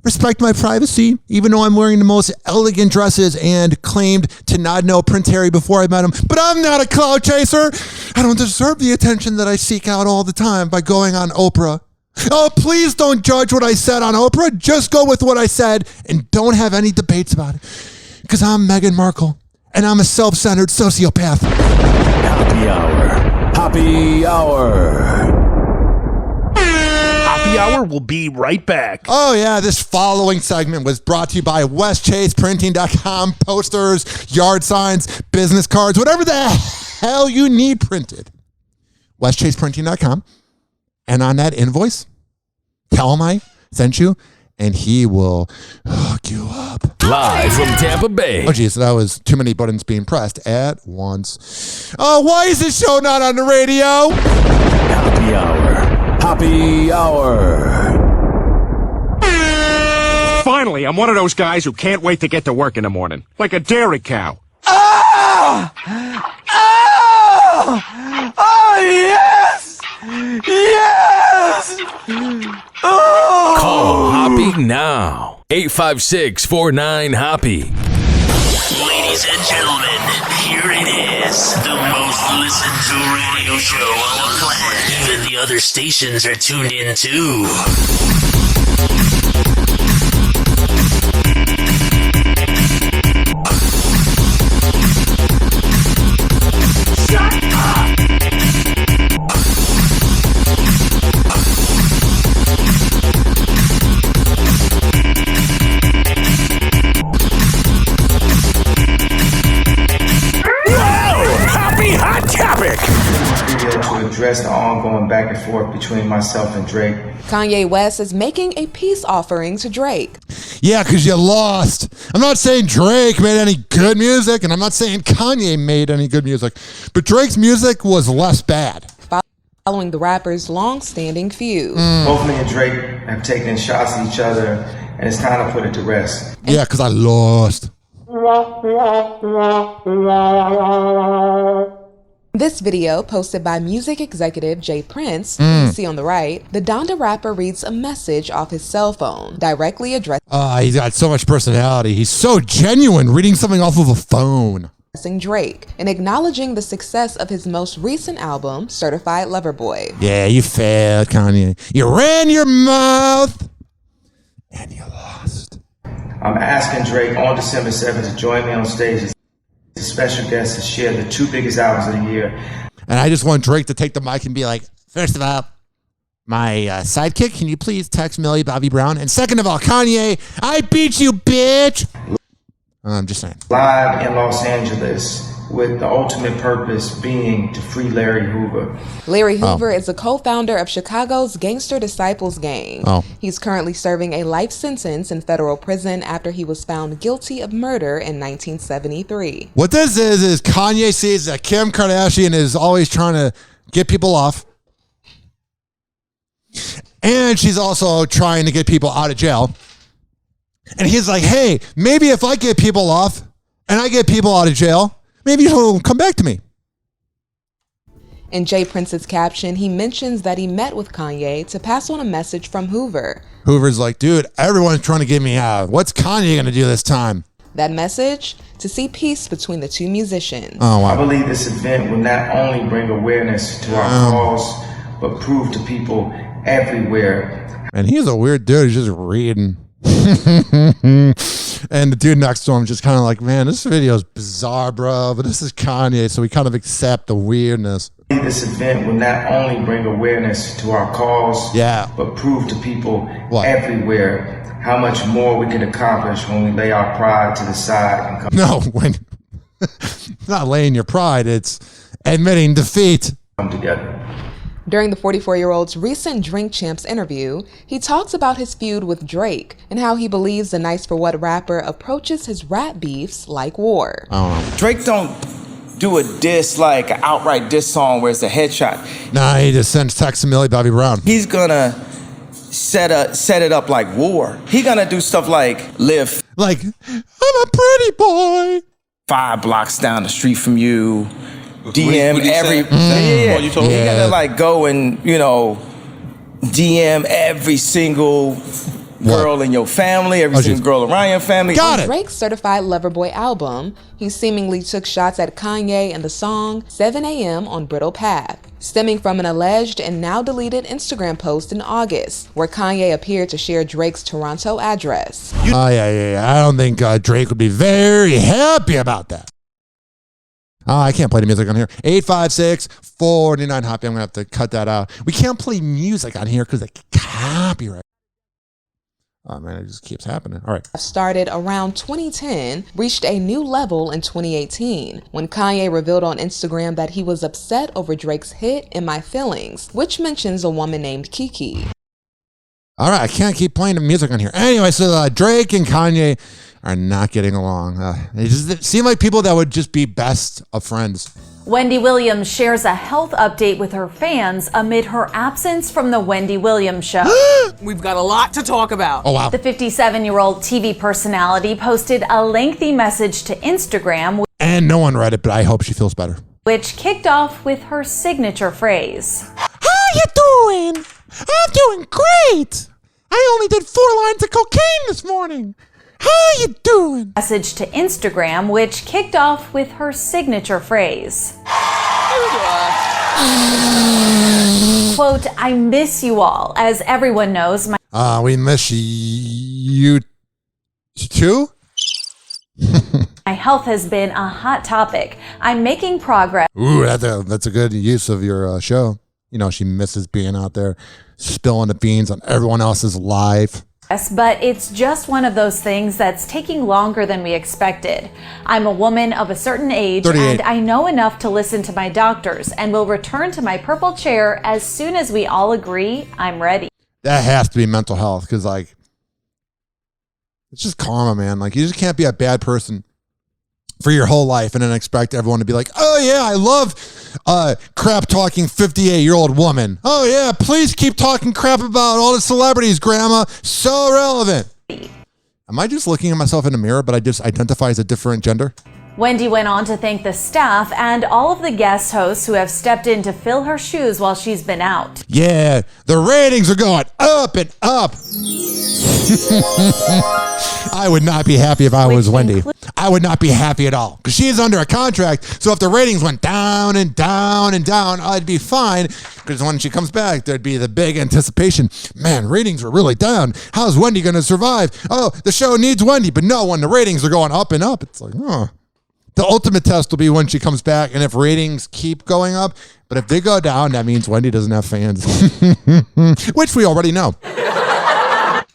respect my privacy, even though I'm wearing the most elegant dresses and claimed to not know Prince Harry before I met him. But I'm not a clout chaser. I don't deserve the attention that I seek out all the time by going on Oprah. Oh, please don't judge what I said on Oprah. Just go with what I said and don't have any debates about it. Because I'm Meghan Markle and I'm a self-centered sociopath. Happy Hour. Happy Hour. Happy Hour will be right back. Oh, yeah. This following segment was brought to you by WestChasePrinting.com. Posters, yard signs, business cards, whatever the hell you need printed. WestChasePrinting.com. And on that invoice, tell him I sent you, and he will hook you up. Live from Tampa Bay. Oh, geez, that was too many buttons being pressed at once. Oh, why is this show not on the radio? Happy Hour. Happy Hour. Finally, I'm one of those guys who can't wait to get to work in the morning. Like a dairy cow. Oh! Oh! Oh, yes! Yes! Oh! Call Hoppe now. 856-49-HOPPE. Ladies and gentlemen, here it is. The most listened to radio show on the planet. Even the other stations are tuned in too. To address the ongoing back and forth between myself and Drake. Kanye West is making a peace offering to Drake. Yeah, because you lost. I'm not saying Drake made any good music, and I'm not saying Kanye made any good music, but Drake's music was less bad. Following the rapper's long-standing feud. Both me and Drake have taken shots at each other, and it's time to put it to rest. Yeah, because I lost. This video, posted by music executive Jay Prince, you see on the right, the Donda rapper reads a message off his cell phone, directly addressing He's got so much personality. He's so genuine, reading something off of a phone. Drake, and acknowledging the success of his most recent album, Certified Lover Boy. Yeah, you failed, Kanye. You ran your mouth, and you lost. I'm asking Drake on December 7th to join me on stage as a special guest to share the two biggest albums of the year. And I just want Drake to take the mic and be like, first of all, my sidekick, can you please text Millie Bobby Brown? And second of all, Kanye, I beat you, bitch. I'm just saying. Live in Los Angeles with the ultimate purpose being to free Larry Hoover. Larry Hoover is a co-founder of Chicago's Gangster Disciples Gang. He's currently serving a life sentence in federal prison after he was found guilty of murder in 1973. What this is Kanye sees that Kim Kardashian is always trying to get people off. And she's also trying to get people out of jail. And he's like, hey, maybe if I get people off and I get people out of jail, maybe he'll come back to me. In Jay Prince's caption, he mentions that he met with Kanye to pass on a message from Hoover. Hoover's like, dude, everyone's trying to get me out. What's Kanye going to do this time? That message? To see peace between the two musicians. Oh, wow. I believe this event will not only bring awareness to our cause, but prove to people everywhere. And he's a weird dude. He's just reading. And the dude next to him just kind of like, man, this video is bizarre, bro. But this is Kanye, so we kind of accept the weirdness. This event will not only bring awareness to our cause, but prove to people everywhere how much more we can accomplish when we lay our pride to the side and come. No, when it's not laying your pride, it's admitting defeat. Come together. During the 44-year-old's recent Drink Champs interview, he talks about his feud with Drake and how he believes the Nice for What rapper approaches his rap beefs like war. Drake don't do a diss like an outright diss song where it's a headshot. Nah, he just sends text to Millie Bobby Brown. He's gonna set it up like war. He gonna do stuff like live. Like, I'm a pretty boy. 5 blocks down the street from you. DM What you every said? You told me. He gotta like go and DM every single girl in your family, every single girl around your family. On Drake's Certified Lover Boy album, he seemingly took shots at Kanye and the song 7 a.m. on Brittle Path, stemming from an alleged and now deleted Instagram post in August, where Kanye appeared to share Drake's Toronto address. I don't think Drake would be very happy about that. I can't play the music on here. 856-49 Hoppe. I'm going to have to cut that out. We can't play music on here because of copyright. Oh, man, it just keeps happening. All right. Started around 2010, reached a new level in 2018, when Kanye revealed on Instagram that he was upset over Drake's hit In My Feelings, which mentions a woman named Kiki. All right, I can't keep playing the music on here. Anyway, so Drake and Kanye are not getting along. They just seem like people that would just be best of friends. Wendy Williams shares a health update with her fans amid her absence from the Wendy Williams Show. We've got a lot to talk about. Oh, wow. The 57-year-old TV personality posted a lengthy message to Instagram, And no one read it, but I hope she feels better. which kicked off with her signature phrase. How you doing? I'm doing great. I only did 4 lines of cocaine this morning. How you doing? Message to Instagram, which kicked off with her signature phrase. Quote, I miss you all. As everyone knows, We miss you too? my health has been a hot topic. I'm making progress. Ooh, that's a good use of your show. You know, she misses being out there spilling the beans on everyone else's life. But it's just one of those things that's taking longer than we expected. I'm a woman of a certain age, 38. and I know enough to listen to my doctors, and will return to my purple chair as soon as we all agree I'm ready. That has to be mental health, because like, it's just karma, man. Like, you just can't be a bad person for your whole life and then expect everyone to be like, oh yeah, I love crap talking 58-year-old woman. Oh yeah, please keep talking crap about all the celebrities, grandma. So relevant. Am I just looking at myself in the mirror, but I just identify as a different gender? Wendy went on to thank the staff and all of the guest hosts who have stepped in to fill her shoes while she's been out. Yeah, the ratings are going up and up. I would not be happy if I was Wendy. I would not be happy at all because she is under a contract. So if the ratings went down and down and down, I'd be fine because when she comes back, there'd be the big anticipation. Man, ratings were really down. How's Wendy going to survive? Oh, the show needs Wendy. But no, when the ratings are going up and up, it's like, oh. The ultimate test will be when she comes back and if ratings keep going up. But if they go down, that means Wendy doesn't have fans, which we already know.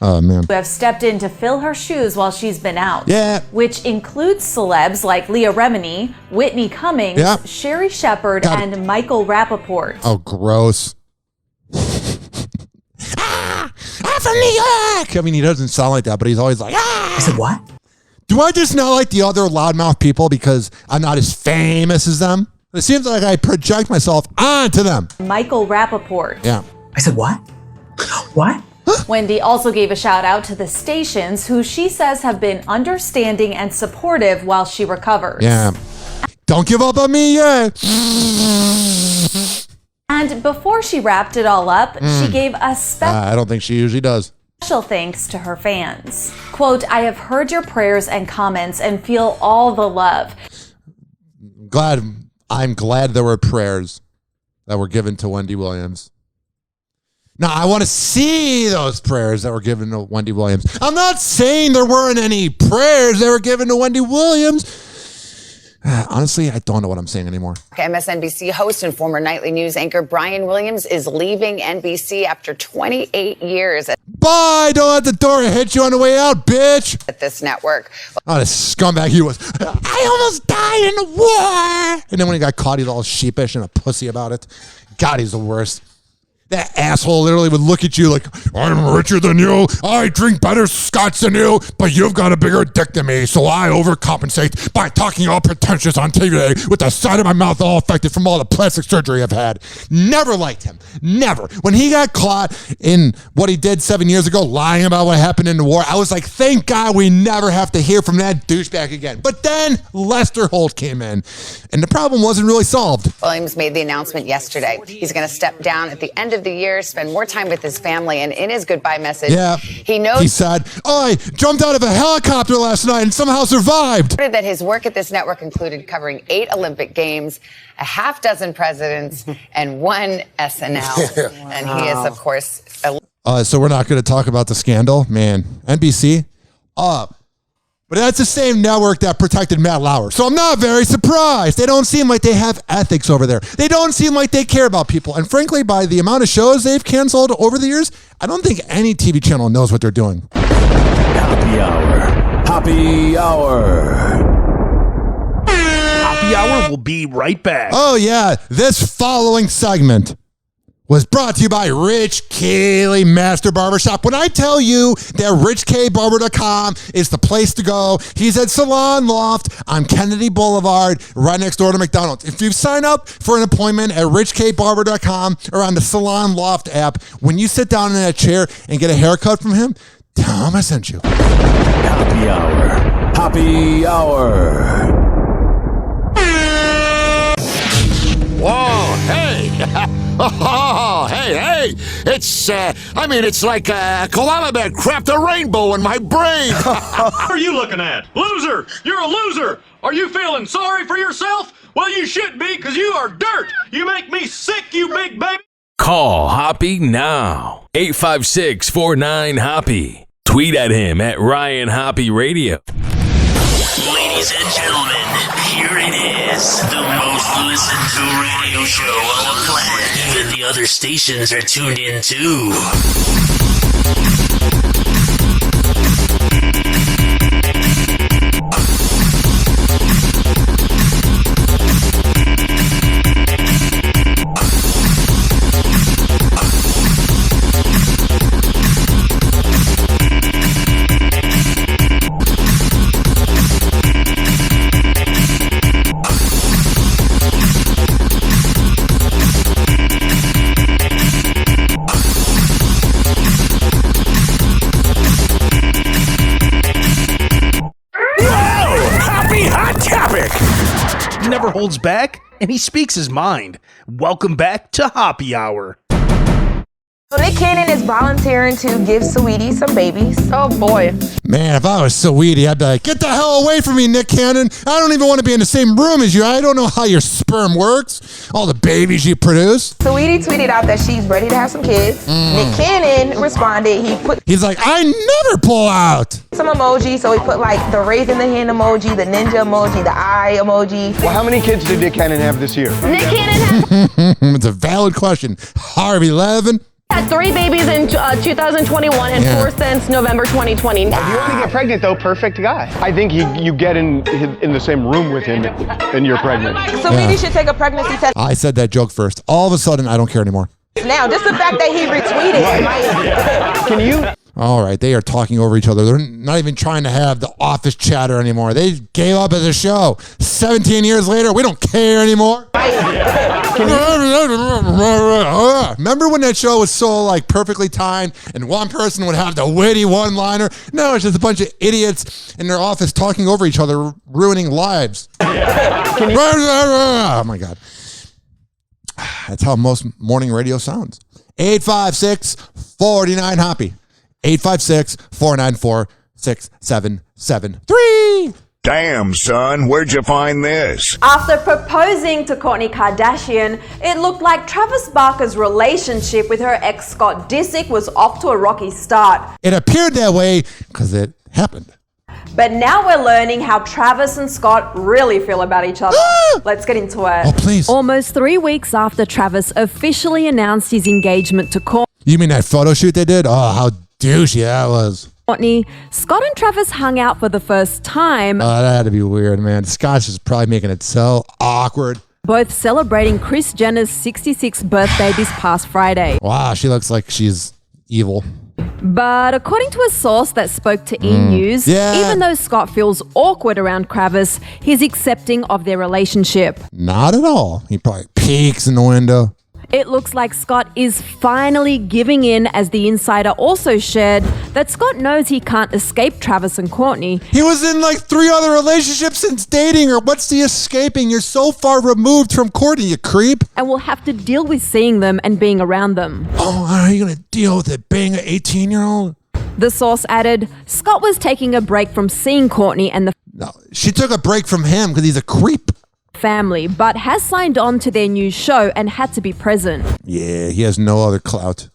Oh, man. Who have stepped in to fill her shoes while she's been out. Yeah. Which includes celebs like Leah Remini, Whitney Cummings, Yeah. Sherry Shepherd, and Michael Rappaport. Oh, gross. I'm from New York. I mean, he doesn't sound like that, but he's always like, I said, what? Do I just not like the other loudmouth people because I'm not as famous as them? It seems like I project myself onto them. Michael Rappaport. Yeah. I said, what? What? Wendy also gave a shout out to the stations who she says have been understanding and supportive while she recovers. Yeah. Don't give up on me yet. And before she wrapped it all up, she gave a I don't think she usually does. Special thanks to her fans. Quote, I have heard your prayers and comments and feel all the love. I'm glad there were prayers that were given to Wendy Williams. Now, I want to see those prayers that were given to Wendy Williams. I'm not saying there weren't any prayers that were given to Wendy Williams. Honestly, I don't know what I'm saying anymore. MSNBC host and former nightly news anchor Brian Williams is leaving NBC after 28 years Bye! Don't let the door hit you on the way out, bitch! at this network. Oh, the scumbag he was. I almost died in the war! And then when he got caught, he's all sheepish and a pussy about it. God, he's the worst. That asshole literally would look at you like, I'm richer than you, I drink better scotch than you, but you've got a bigger dick than me, so I overcompensate by talking all pretentious on TV with the side of my mouth all affected from all the plastic surgery I've had. Never liked him. Never. When he got caught in what he did 7 years ago, lying about what happened in the war, I was like, thank God we never have to hear from that douchebag again. But then Lester Holt came in, and the problem wasn't really solved. Williams made the announcement yesterday. He's going to step down at the end of the year, spend more time with his family, and in his goodbye message, he said, I jumped out of a helicopter last night and somehow survived. That his work at this network included covering 8 Olympic Games, a half dozen presidents, and 1 SNL. And he is, of course, so we're not going to talk about the scandal, man. NBC, but that's the same network that protected Matt Lauer. So I'm not very surprised. They don't seem like they have ethics over there. They don't seem like they care about people. And frankly, by the amount of shows they've canceled over the years, I don't think any TV channel knows what they're doing. Happy Hour. Happy Hour. Happy Hour will be right back. Oh, yeah. This following segment was brought to you by Rich Cayley Master Barbershop. When I tell you that richkbarber.com is the place to go, he's at Salon Loft on Kennedy Boulevard, right next door to McDonald's. If you sign up for an appointment at richkbarber.com or on the Salon Loft app, when you sit down in that chair and get a haircut from him, tell him I sent you. Happy Hour. Happy Hour. Whoa, hey! Oh, hey! It's, it's like a koala bear crapped a rainbow in my brain. What are you looking at? Loser! You're a loser! Are you feeling sorry for yourself? Well, you should be, because you are dirt! You make me sick, you big baby! Call Hoppe now. 856-49-HOPPE. Tweet at him at Ryan Hoppe Radio. Ladies and gentlemen, here it is, the most listened to radio show on the planet. Even the other stations are tuned in too. Never holds back, and he speaks his mind. Welcome back to Hoppe Hour. So Nick Cannon is volunteering to give Saweetie some babies. Oh boy. Man, if I was Saweetie, I'd be like, get the hell away from me, Nick Cannon. I don't even want to be in the same room as you. I don't know how your sperm works. All the babies you produce. Saweetie tweeted out that she's ready to have some kids. Nick Cannon responded. He's like, I never pull out. Some emoji. So he put like the raising the hand emoji, the ninja emoji, the eye emoji. Well, how many kids did Nick Cannon have this year? Nick Cannon It's a valid question. Harvey Levin. had 3 babies in 2021 and 4 since November 2020. If you want to get pregnant, though, perfect guy. I think you get in the same room with him and you're pregnant. So maybe should take a pregnancy test. I said that joke first. All of a sudden, I don't care anymore. Now, just the fact that he retweeted. Can you? All right, they are talking over each other. They're not even trying to have the office chatter anymore. They gave up as a show. 17 years later, we don't care anymore. Remember when that show was so like perfectly timed and one person would have the witty one-liner? No, it's just a bunch of idiots in their office talking over each other, ruining lives. Oh my God. That's how most morning radio sounds. 856-49-HOPPE. 856-494-6773. Damn, son, where'd you find this? After proposing to Kourtney Kardashian, it looked like Travis Barker's relationship with her ex Scott Disick was off to a rocky start. It appeared that way because it happened. But now we're learning how Travis and Scott really feel about each other. Let's get into it. Oh, please. Almost 3 weeks after Travis officially announced his engagement to Kourtney, You mean that photo shoot they did? Oh, how douchey that was. Scott and Travis hung out for the first time. Oh, that had to be weird, man. Scott's just probably making it so awkward. Both celebrating Kris Jenner's 66th birthday this past Friday. Wow, she looks like she's evil. But according to a source that spoke to E! News, even though Scott feels awkward around Travis, he's accepting of their relationship. Not at all. He probably peeks in the window. It looks like Scott is finally giving in, as the insider also shared that Scott knows he can't escape Travis and Kourtney. He was in like 3 other relationships since dating her. What's the escaping? You're so far removed from Kourtney, you creep. And will have to deal with seeing them and being around them. Oh, how are you going to deal with it being an 18-year-old? The source added, Scott was taking a break from seeing Kourtney and the she took a break from him because he's a creep. Family, but has signed on to their new show and had to be present. Yeah, he has no other clout.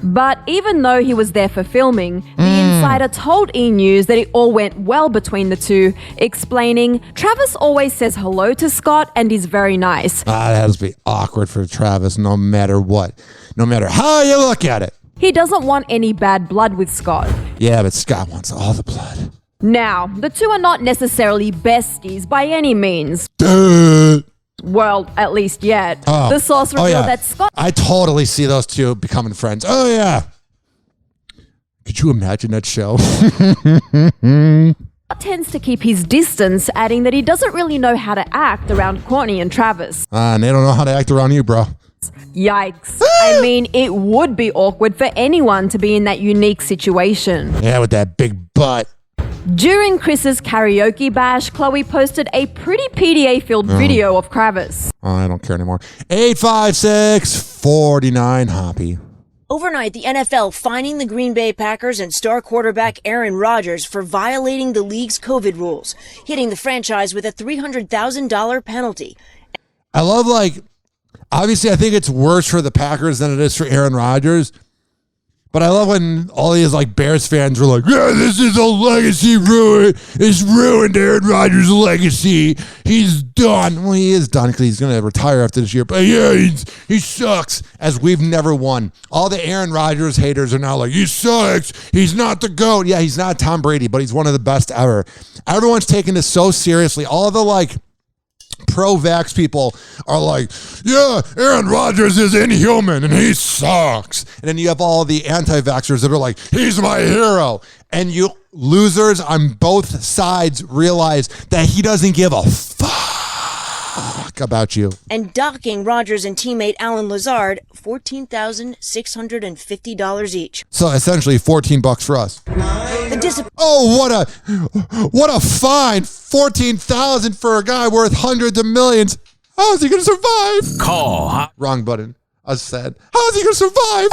But even though he was there for filming, the insider told E! News that it all went well between the two, explaining, Travis always says hello to Scott and is very nice. That has to be awkward for Travis no matter what. No matter how you look at it. He doesn't want any bad blood with Scott. Yeah, but Scott wants all the blood. Now, the two are not necessarily besties by any means. Well, at least yet. The source revealed that Scott... I totally see those two becoming friends. Oh, yeah. Could you imagine that show? tends to keep his distance, adding that he doesn't really know how to act around Kourtney and Travis. And they don't know how to act around you, bro. Yikes. I mean, it would be awkward for anyone to be in that unique situation. Yeah, with that big butt. During Chris's karaoke bash, Khloe posted a pretty PDA-filled video of Travis. Oh, I don't care anymore. 856-49 Hoppe. Overnight, the NFL fining the Green Bay Packers and star quarterback Aaron Rodgers for violating the league's COVID rules, hitting the franchise with a $300,000 penalty. I love, obviously I think it's worse for the Packers than it is for Aaron Rodgers. But I love when all these Bears fans were like, yeah, this is a legacy ruin. It's ruined Aaron Rodgers' legacy. He's done. Well, he is done because he's going to retire after this year. But yeah, he sucks, as we've never won. All the Aaron Rodgers haters are now like, he sucks. He's not the GOAT. Yeah, he's not Tom Brady, but he's one of the best ever. Everyone's taking this so seriously. All the pro-vax people are like, yeah, Aaron Rodgers is inhuman and he sucks. And then you have all the anti-vaxxers that are like, he's my hero. And you losers on both sides realize that he doesn't give a fuck about you. And docking Rodgers and teammate Alan Lazard $14,650 each. So essentially $14 for us. What a fine. $14,000 for a guy worth hundreds of millions. How is he going to survive? Call. Wrong button. I was sad. How is he going to survive?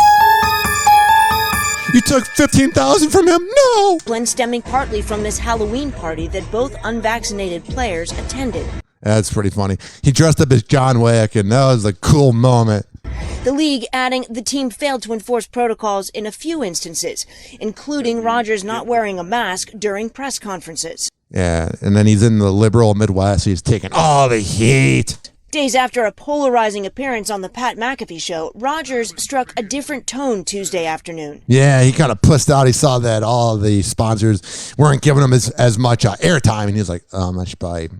You took $15,000 from him? No. Blend stemming partly from this Halloween party that both unvaccinated players attended. That's pretty funny. He dressed up as John Wick, and that was a cool moment. The league adding the team failed to enforce protocols in a few instances, including Rodgers not wearing a mask during press conferences. Yeah, and then he's in the liberal Midwest. He's taking all the heat. Days after a polarizing appearance on the Pat McAfee show, Rodgers struck a different tone Tuesday afternoon. Yeah, he kind of pussed out. He saw that all the sponsors weren't giving him as much airtime, and he was like, I should probably,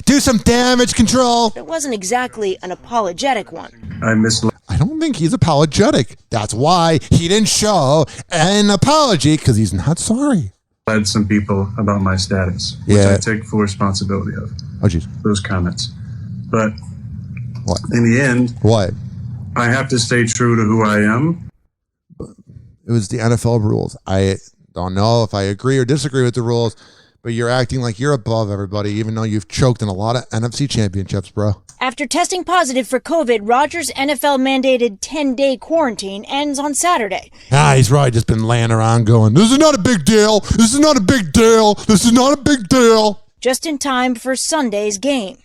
do some damage control. It wasn't exactly an apologetic one. I don't think he's apologetic. That's why he didn't show an apology, because he's not sorry. Led some people about my status, which I take full responsibility of. Oh, jeez. Those comments. But what? In the end, what? I have to stay true to who I am. It was the NFL rules. I don't know if I agree or disagree with the rules, but you're acting like you're above everybody, even though you've choked in a lot of NFC championships, bro. After testing positive for COVID, Rodgers' NFL-mandated 10-day quarantine ends on Saturday. He's probably just been laying around going, this is not a big deal. This is not a big deal. This is not a big deal. Just in time for Sunday's game.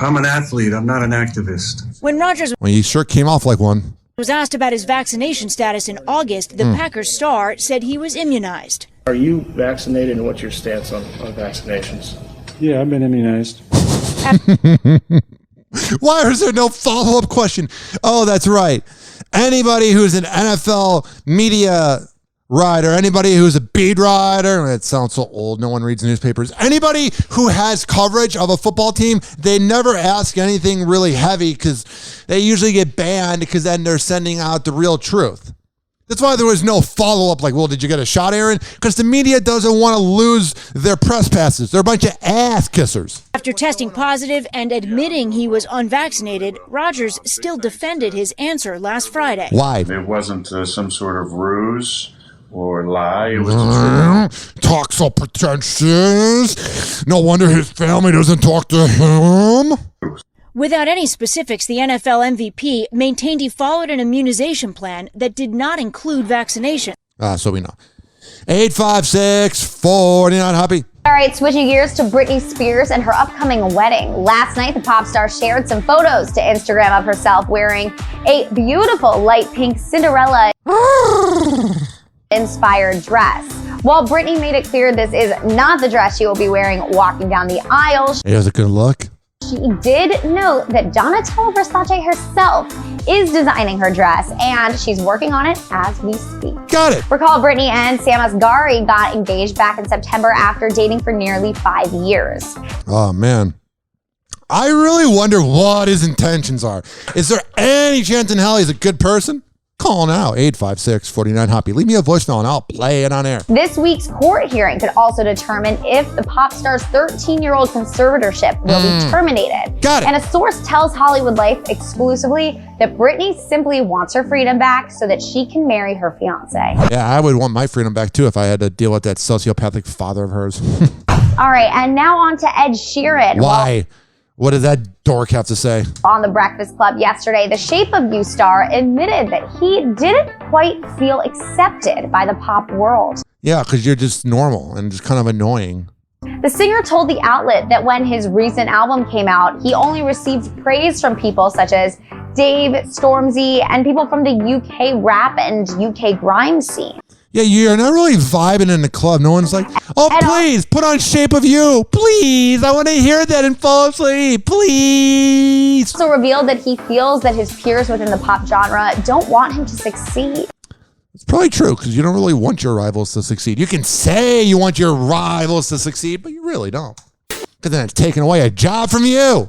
I'm an athlete. I'm not an activist. When Rodgers Well, he sure came off like one. was asked about his vaccination status in August, the Packers star said he was immunized. Are you vaccinated, and what's your stance on vaccinations? Yeah, I've been immunized. Why is there no follow-up question? Oh, that's right. Anybody who's an NFL media writer, anybody who's a beat writer, it sounds so old, no one reads newspapers. Anybody who has coverage of a football team, they never ask anything really heavy because they usually get banned because then they're sending out the real truth. That's why there was no follow-up like, well, did you get a shot, Aaron? Because the media doesn't want to lose their press passes. They're a bunch of ass kissers. After testing positive and admitting he was unvaccinated, Rodgers still defended his answer last Friday. Why? It wasn't some sort of ruse or lie. It was the truth. Talk so pretentious. No wonder his family doesn't talk to him. Without any specifics, the NFL MVP maintained he followed an immunization plan that did not include vaccination. So we know. 856-49 Hoppe. All right, switching gears to Britney Spears and her upcoming wedding. Last night, the pop star shared some photos to Instagram of herself wearing a beautiful light pink Cinderella inspired dress. While Britney made it clear this is not the dress she will be wearing walking down the aisle, It was a good look. she did note that Donatella Versace herself is designing her dress, and she's working on it as we speak. Got it. Recall Britney and Sam Asghari got engaged back in September after dating for nearly 5 years. Oh, man. I really wonder what his intentions are. Is there any chance in hell he's a good person? Call now, 856-49 Hoppe. Leave me a voicemail and I'll play it on air. This week's court hearing could also determine if the pop star's 13-year-old conservatorship will be terminated. Got it. And a source tells Hollywood Life exclusively that Britney simply wants her freedom back so that she can marry her fiance. Yeah, I would want my freedom back too if I had to deal with that sociopathic father of hers. All right, and now on to Ed Sheeran. Why? What did that dork have to say? On The Breakfast Club yesterday, the Shape of You star admitted that he didn't quite feel accepted by the pop world. Yeah, because you're just normal and just kind of annoying. The singer told the outlet that when his recent album came out, he only received praise from people such as Dave, Stormzy, and people from the UK rap and UK grime scene. Yeah, you're not really vibing in the club. No one's like, oh, please, put on Shape of You. Please, I want to hear that and fall asleep. Please. Also revealed that he feels that his peers within the pop genre don't want him to succeed. It's probably true because you don't really want your rivals to succeed. You can say you want your rivals to succeed, but you really don't. Because then it's taking away a job from you.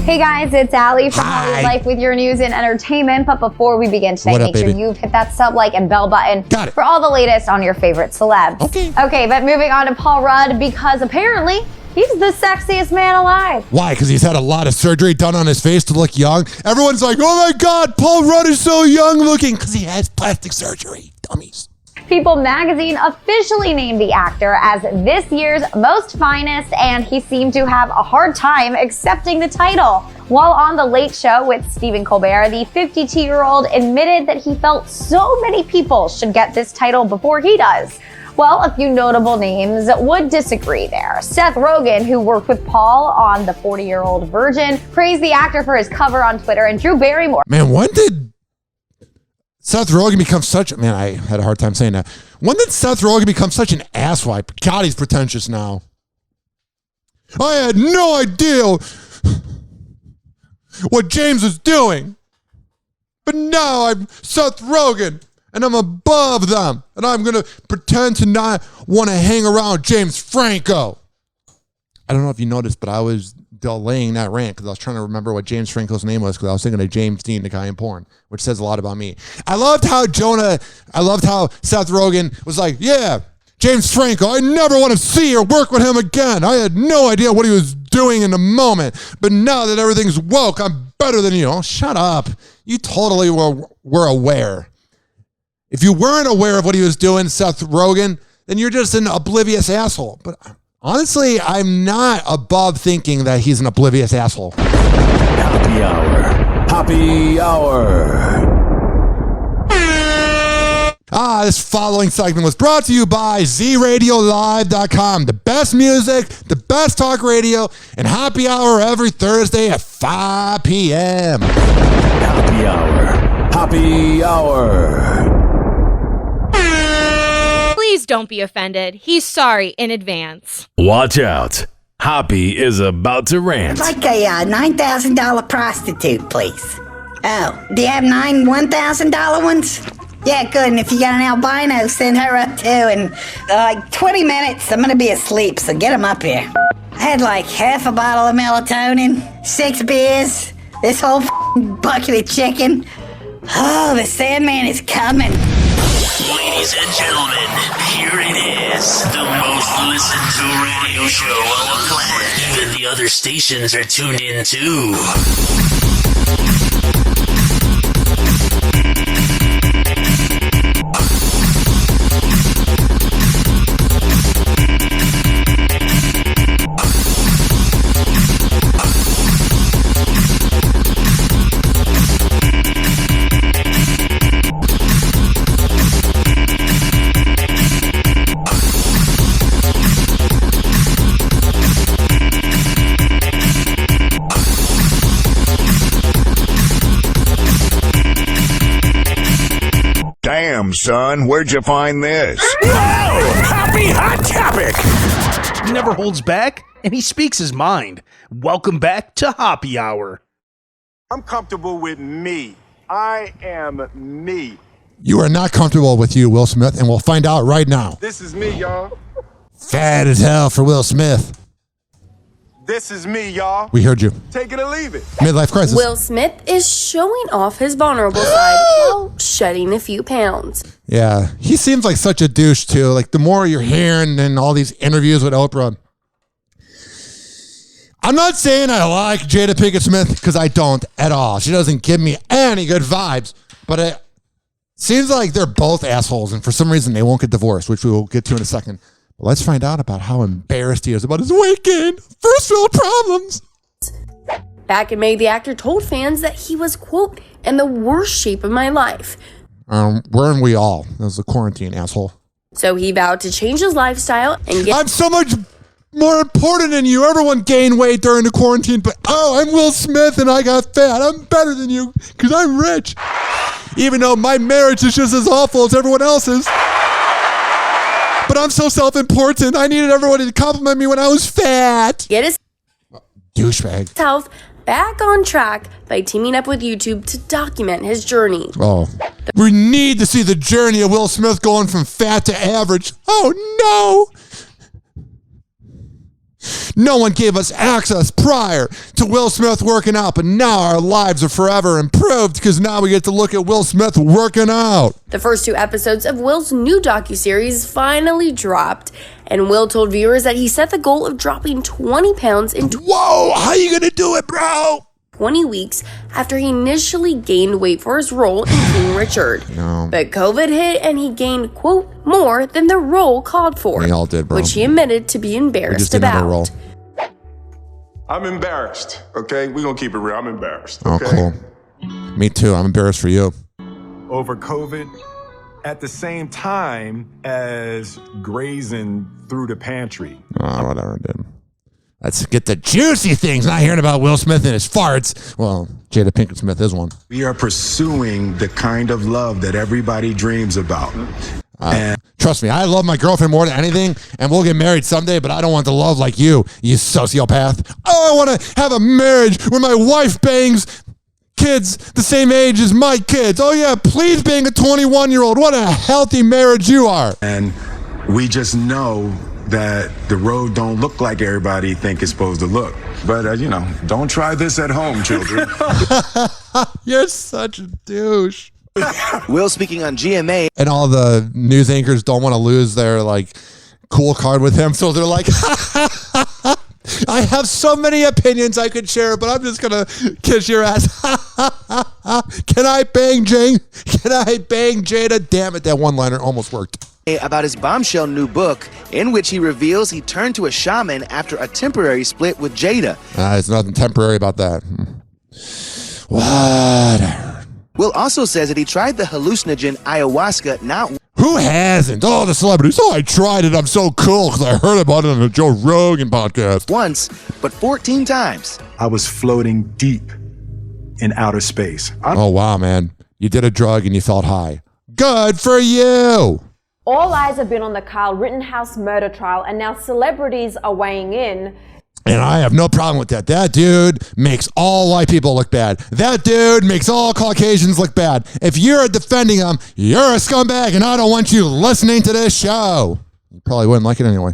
Hey guys, it's Allie from Hollywood Life with your news and entertainment. But before we begin today, make sure you've hit that sub, like, and bell button for all the latest on your favorite celebs. Okay, but moving on to Paul Rudd, because apparently he's the sexiest man alive. Why? Because he's had a lot of surgery done on his face to look young. Everyone's like, oh my God, Paul Rudd is so young looking because he has plastic surgery. Dummies. People magazine officially named the actor as this year's most finest, and he seemed to have a hard time accepting the title. While on The Late Show with Stephen Colbert, the 52-year-old admitted that he felt so many people should get this title before he does. Well, a few notable names would disagree there. Seth Rogen, who worked with Paul on The 40-Year-Old Virgin, praised the actor for his cover on Twitter, and Drew Barrymore. Man, when did Seth Rogen become such... Man, I had a hard time saying that. When did Seth Rogen become such an asswipe? God, he's pretentious now. I had no idea what James was doing. But now I'm Seth Rogen, and I'm above them. And I'm going to pretend to not want to hang around James Franco. I don't know if you noticed, but I was delaying that rant because I was trying to remember what James Franco's name was because I was thinking of James Dean, the guy in porn, which says a lot about me. I loved how Seth Rogen was like, yeah, James Franco, I never want to see or work with him again. I had no idea what he was doing in the moment, but now that everything's woke, I'm better than you. Oh, shut up. You totally were aware. If you weren't aware of what he was doing, Seth Rogen, then you're just an oblivious asshole. But honestly, I'm not above thinking that he's an oblivious asshole. Hoppe Hour. Hoppe Hour. This following segment was brought to you by ZRadioLive.com. The best music, the best talk radio, and Hoppe Hour every Thursday at 5 p.m. Hoppe Hour. Hoppe Hour. Please don't be offended. He's sorry in advance. Watch out. Hoppe is about to rant. Like a $9,000 prostitute, please. Oh, do you have 9 $1,000 ones? Yeah, good. And if you got an albino, send her up too. And like 20 minutes, I'm going to be asleep, so get him up here. I had like half a bottle of melatonin, 6 beers, this whole bucket of chicken. Oh, the Sandman is coming. Ladies and gentlemen, here it is. The most listened to radio show on the planet. Even the other stations are tuned in too. Damn, son, where'd you find this? Whoa! Happy hot topic! He never holds back, and he speaks his mind. Welcome back to Hoppe Hour. I'm comfortable with me. I am me. You are not comfortable with you, Will Smith, and we'll find out right now. This is me, y'all. Fat as hell for Will Smith. This is me, y'all. We heard you. Take it or leave it. Midlife crisis. Will Smith is showing off his vulnerable side while shedding a few pounds. Yeah, he seems like such a douche, too. Like, the more you're hearing in all these interviews with Oprah. I'm not saying I like Jada Pinkett Smith, because I don't at all. She doesn't give me any good vibes. But it seems like they're both assholes, and for some reason they won't get divorced, which we will get to in a second. But let's find out about how embarrassed he is about his weight gain. First world problems. Back in May, the actor told fans that he was, quote, in the worst shape of my life. Weren't we all? That was the quarantine, asshole. So he vowed to change his lifestyle and get... I'm so much more important than you. Everyone gained weight during the quarantine, but I'm Will Smith and I got fat. I'm better than you because I'm rich. Even though my marriage is just as awful as everyone else's. But I'm so self-important. I needed everybody to compliment me when I was fat. Get his douchebag health back on track by teaming up with YouTube to document his journey. Oh, we need to see the journey of Will Smith going from fat to average. Oh, no. No one gave us access prior to Will Smith working out, but now our lives are forever improved because now we get to look at Will Smith working out. The first 2 episodes of Will's new docuseries finally dropped, and Will told viewers that he set the goal of dropping 20 pounds in... Whoa, how you gonna do it, bro? 20 weeks after he initially gained weight for his role in King Richard. No. But COVID hit and he gained, quote, more than the role called for. We all did, bro. Which he admitted to be embarrassed about. I'm embarrassed, okay? We're going to keep it real. I'm embarrassed, okay? Oh, cool. Me too. I'm embarrassed for you. Over COVID, at the same time as grazing through the pantry. Oh, whatever, dude. Let's get the juicy things, not hearing about Will Smith and his farts. Well, Jada Pinkett Smith is one. We are pursuing the kind of love that everybody dreams about. Trust me, I love my girlfriend more than anything, and we'll get married someday, but I don't want the love like you sociopath. Oh, I want to have a marriage where my wife bangs kids the same age as my kids. Oh, yeah, please bang a 21-year-old. What a healthy marriage you are. And we just know that the road don't look like everybody think it's supposed to look. But, don't try this at home, children. You're such a douche. Will speaking on GMA. And all the news anchors don't want to lose their, cool card with him. So they're like, I have so many opinions I could share, but I'm just going to kiss your ass. Can I bang Jane? Can I bang Jada? Damn it, that one-liner almost worked. About his bombshell new book, in which he reveals he turned to a shaman after a temporary split with Jada. There's nothing temporary about that. What? Will also says that he tried the hallucinogen ayahuasca not... Who hasn't? All the celebrities. Oh, I tried it. I'm so cool because I heard about it on the Joe Rogan podcast. Once, but 14 times. I was floating deep in outer space. Oh, wow, man. You did a drug and you felt high. Good for you. All eyes have been on the Kyle Rittenhouse murder trial, and now celebrities are weighing in. And I have no problem with that. That dude makes all white people look bad. That dude makes all Caucasians look bad. If you're defending him, you're a scumbag, and I don't want you listening to this show. You probably wouldn't like it anyway.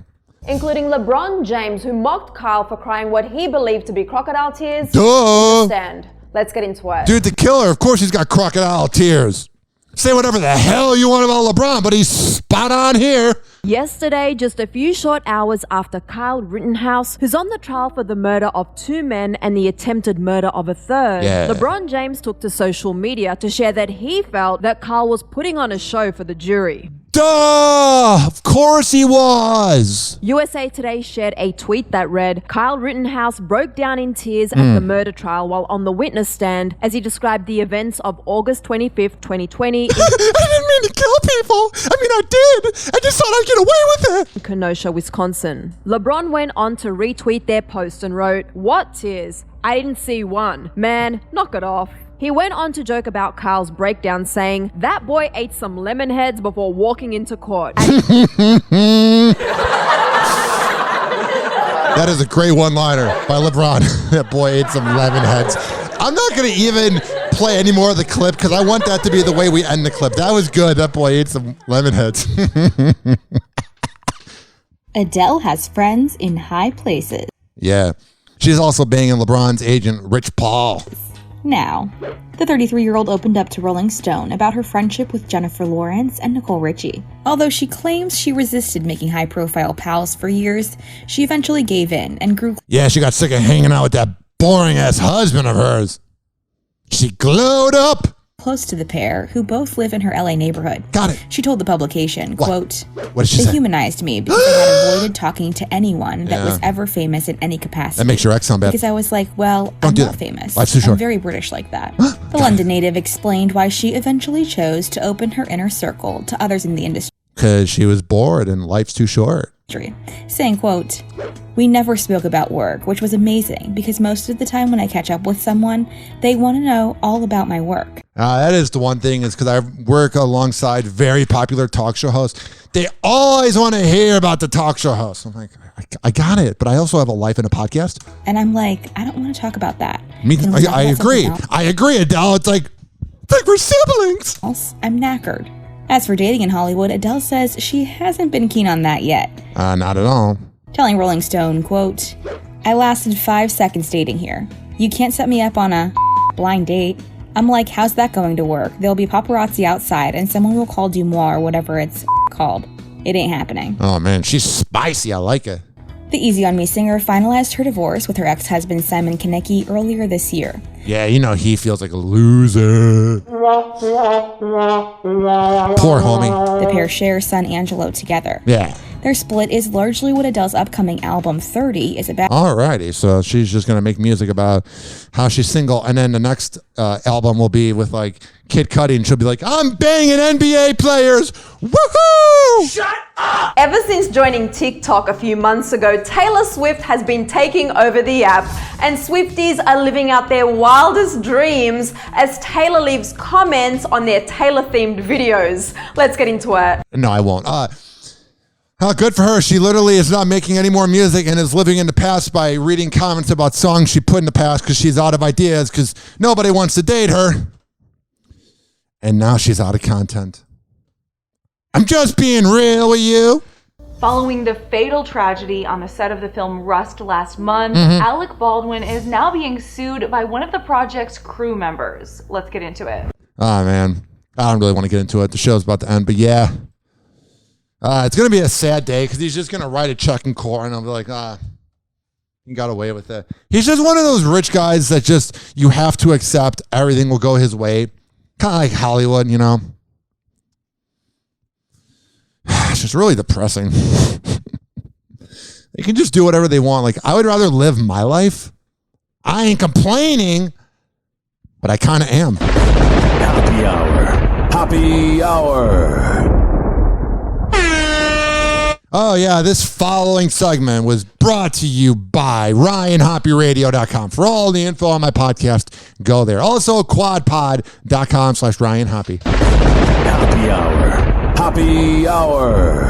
Including Lebron James, who mocked Kyle for crying what he believed to be crocodile tears. Duh. Stand. Let's get into it. Dude, the killer, of course he's got crocodile tears. Say whatever the hell you want about LeBron, but he's spot on here. Yesterday, just a few short hours after Kyle Rittenhouse, who's on the trial for the murder of 2 men and the attempted murder of a third, LeBron James took to social media to share that he felt that Kyle was putting on a show for the jury. Duh! Of course he was! USA Today shared a tweet that read, Kyle Rittenhouse broke down in tears at the murder trial while on the witness stand as he described the events of August 25th, 2020. I didn't mean to kill people! I mean, I did! I just thought I'd get away with it! Kenosha, Wisconsin. LeBron went on to retweet their post and wrote, "What tears? I didn't see one. Man, knock it off." He went on to joke about Kyle's breakdown, saying, "That boy ate some lemon heads before walking into court." That is a great one-liner by LeBron. That boy ate some lemon heads. I'm not going to even play any more of the clip because I want that to be the way we end the clip. That was good. That boy ate some lemon heads. Adele has friends in high places. Yeah. She's also banging LeBron's agent, Rich Paul. Now, the 33-year-old opened up to Rolling Stone about her friendship with Jennifer Lawrence and Nicole Richie. Although she claims she resisted making high-profile pals for years, she eventually gave in and grew... Yeah, she got sick of hanging out with that boring-ass husband of hers. She glowed up. Close to the pair, who both live in her LA neighborhood. Got it. She told the publication, quote, What did she "They say? humanized me because I had avoided talking to anyone that was ever famous in any capacity. That makes your ex sound bad. Because I was like, well, I'm not famous. Life's too short. I'm very British like that." The London native explained why she eventually chose to open her inner circle to others in the industry. Because she was bored and life's too short. Saying, quote, "We never spoke about work, which was amazing because most of the time when I catch up with someone, they want to know all about my work." That is the one thing is because I work alongside very popular talk show hosts. They always want to hear about the talk show host. I'm like, I got it, but I also have a life and a podcast. And I'm like, I don't want to talk about that. I agree. I agree, Adele. It's like we're siblings. I'm knackered. As for dating in Hollywood, Adele says she hasn't been keen on that yet. Not at all. Telling Rolling Stone, quote, "I lasted 5 seconds dating here. You can't set me up on a blind date. I'm like, how's that going to work? There'll be paparazzi outside and someone will call Dumois or whatever it's called. It ain't happening." Oh, man, she's spicy. I like it. The Easy On Me singer finalized her divorce with her ex-husband Simon Konecki earlier this year. Yeah, you know he feels like a loser. Poor homie. The pair share son Angelo together. Yeah. Their split is largely what Adele's upcoming album 30 is about. Alrighty, so she's just gonna make music about how she's single, and then the next album will be with like Kid Cudi, and she'll be like, "I'm banging NBA players, woohoo!" Shut up! Ever since joining TikTok a few months ago, Taylor Swift has been taking over the app, and Swifties are living out their wildest dreams as Taylor leaves comments on their Taylor-themed videos. Let's get into it. No, I won't. Good for her. She literally is not making any more music and is living in the past by reading comments about songs she put in the past because she's out of ideas because nobody wants to date her. And now she's out of content. I'm just being real with you. Following the fatal tragedy on the set of the film Rust last month, Alec Baldwin is now being sued by one of the project's crew members. Let's get into it. Oh, man. I don't really want to get into it. The show's about to end, but yeah. It's going to be a sad day because he's just going to write a check in court and I'll be like, He got away with it. He's just one of those rich guys that just, you have to accept everything will go his way. Kind of like Hollywood, you know? It's just really depressing. They can just do whatever they want. Like, I would rather live my life. I ain't complaining, but I kind of am. Happy Hour. Happy Hour. Oh, yeah, this following segment was brought to you by RyanHoppeRadio.com. For all the info on my podcast, go there. Also, quadpod.com/Ryan Hoppe. Happy Hour. Happy Hour.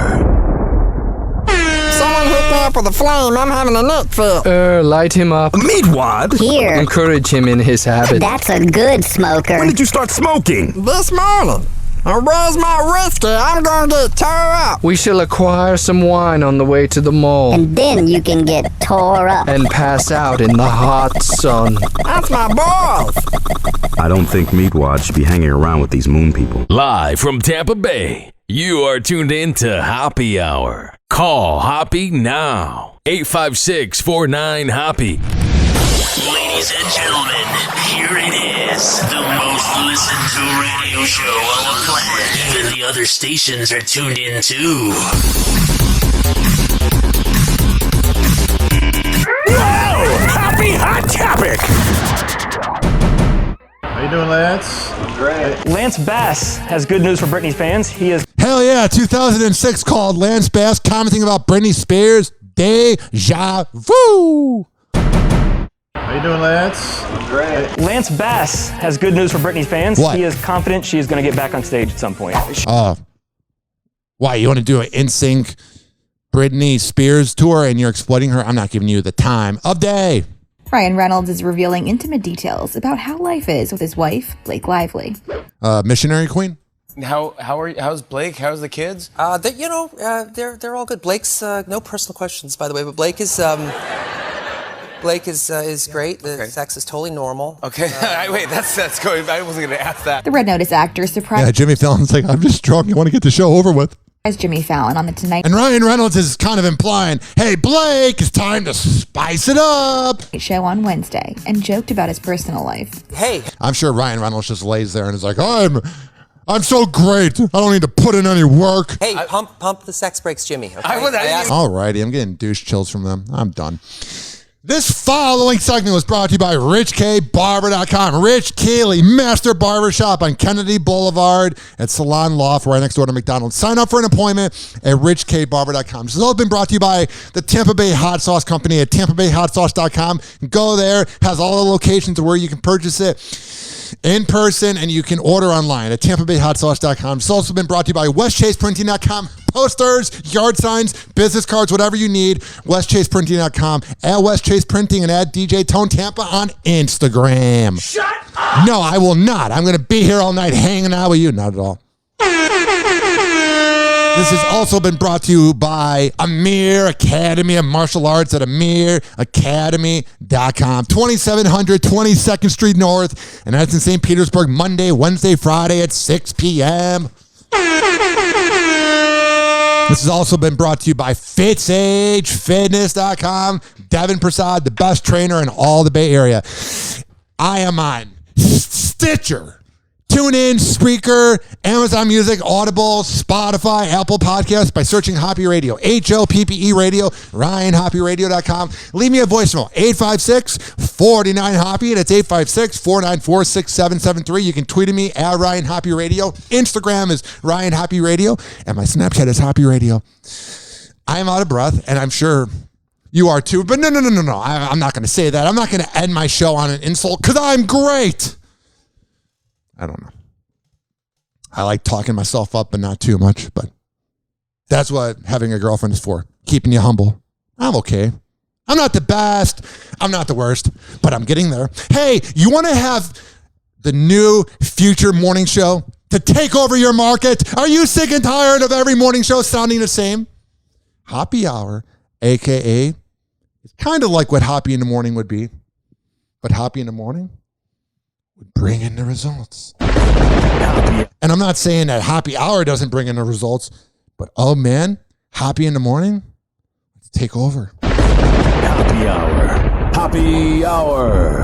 Someone hook me up with a flame. I'm having a nut fit. Light him up. Meatwad. Here. Encourage him in his habit. That's a good smoker. When did you start smoking? This morning. Where's my whiskey? I'm gonna get tore up. We shall acquire some wine on the way to the mall. And then you can get tore up. And pass out in the hot sun. That's my boss. I don't think Meatwad should be hanging around with these moon people. Live from Tampa Bay, you are tuned in to Happy Hour. Call Hoppe now. 856-49-HOPPE. Ladies and gentlemen, here it is. The most listened to radio show on the planet. Even the other stations are tuned in too. Whoa! Happy Hot Topic! How you doing, Lance? Great. Lance Bass has good news for Britney fans. He is... Hell yeah, 2006 called Lance Bass commenting about Britney Spears. Deja vu. How you doing, Lance? Great. Lance Bass has good news for Britney fans. What? He is confident she is going to get back on stage at some point. Why, you want to do an NSYNC Britney Spears tour and you're exploiting her? I'm not giving you the time of day. Ryan Reynolds is revealing intimate details about how life is with his wife, Blake Lively. Missionary Queen? How's Blake? How's the kids? They're all good. Blake's no personal questions, by the way, but Blake is great. The sex is totally normal. Okay, wait, that's going. I wasn't going to ask that. The Red Notice actor surprised. Yeah, Jimmy Fallon's like, I'm just drunk. I want to get the show over with. Jimmy Fallon on the Tonight. And Ryan Reynolds is kind of implying, hey, Blake, it's time to spice it up. Show on Wednesday and joked about his personal life. Hey. I'm sure Ryan Reynolds just lays there and is like, I'm so great. I don't need to put in any work. Hey, pump the sex breaks, Jimmy. Okay? All righty, I'm getting douche chills from them. I'm done. This following segment was brought to you by RichKBarber.com. Rich Keeley, Master Barbershop on Kennedy Boulevard at Salon Loft, right next door to McDonald's. Sign up for an appointment at RichKBarber.com. This has all been brought to you by the Tampa Bay Hot Sauce Company at TampaBayHotSauce.com. Go there, has all the locations where you can purchase it in person and you can order online at TampaBayHotSauce.com. It's also been brought to you by WestChasePrinting.com. Posters, yard signs, business cards, whatever you need, WestChasePrinting.com, at West Chase Printing, and at DJ Tone Tampa on Instagram. Shut up! No, I will not. I'm going to be here all night hanging out with you. Not at all. This has also been brought to you by Amir Academy of Martial Arts at AmirAcademy.com. 2700 22nd Street North, and that's in St. Petersburg, Monday, Wednesday, Friday at 6 p.m. This has also been brought to you by FitzAgeFitness.com. Devin Prasad, the best trainer in all the Bay Area. I am on Stitcher, TuneIn, Spreaker, Amazon Music, Audible, Spotify, Apple Podcasts by searching Hoppe Radio, HOPPE Radio, RyanHoppeRadio.com. Leave me a voicemail, 856-49-HOPPE, and it's 856-494-6773. You can tweet at me at Ryan Hoppe Radio. Instagram is Ryan Hoppe Radio, and my Snapchat is Hoppe Radio. I am out of breath, and I'm sure you are too, but no. I'm not going to say that. I'm not going to end my show on an insult because I'm great. I don't know. I like talking myself up, but not too much. But that's what having a girlfriend is for. Keeping you humble. I'm okay. I'm not the best. I'm not the worst, but I'm getting there. Hey, you want to have the new future morning show to take over your market? Are you sick and tired of every morning show sounding the same? Happy Hour, a.k.a. it's kind of like what Hoppe in the Morning would be, but Hoppe in the Morning would bring in the results. And I'm not saying that Happy Hour doesn't bring in the results, but oh man, Hoppe in the Morning, let's take over. Hoppe Hour. Hoppe Hour.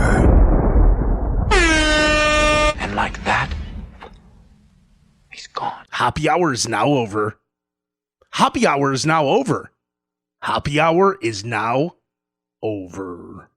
And like that, he's gone. Hoppe Hour is now over. Hoppe Hour is now over. Hoppe Hour is now over.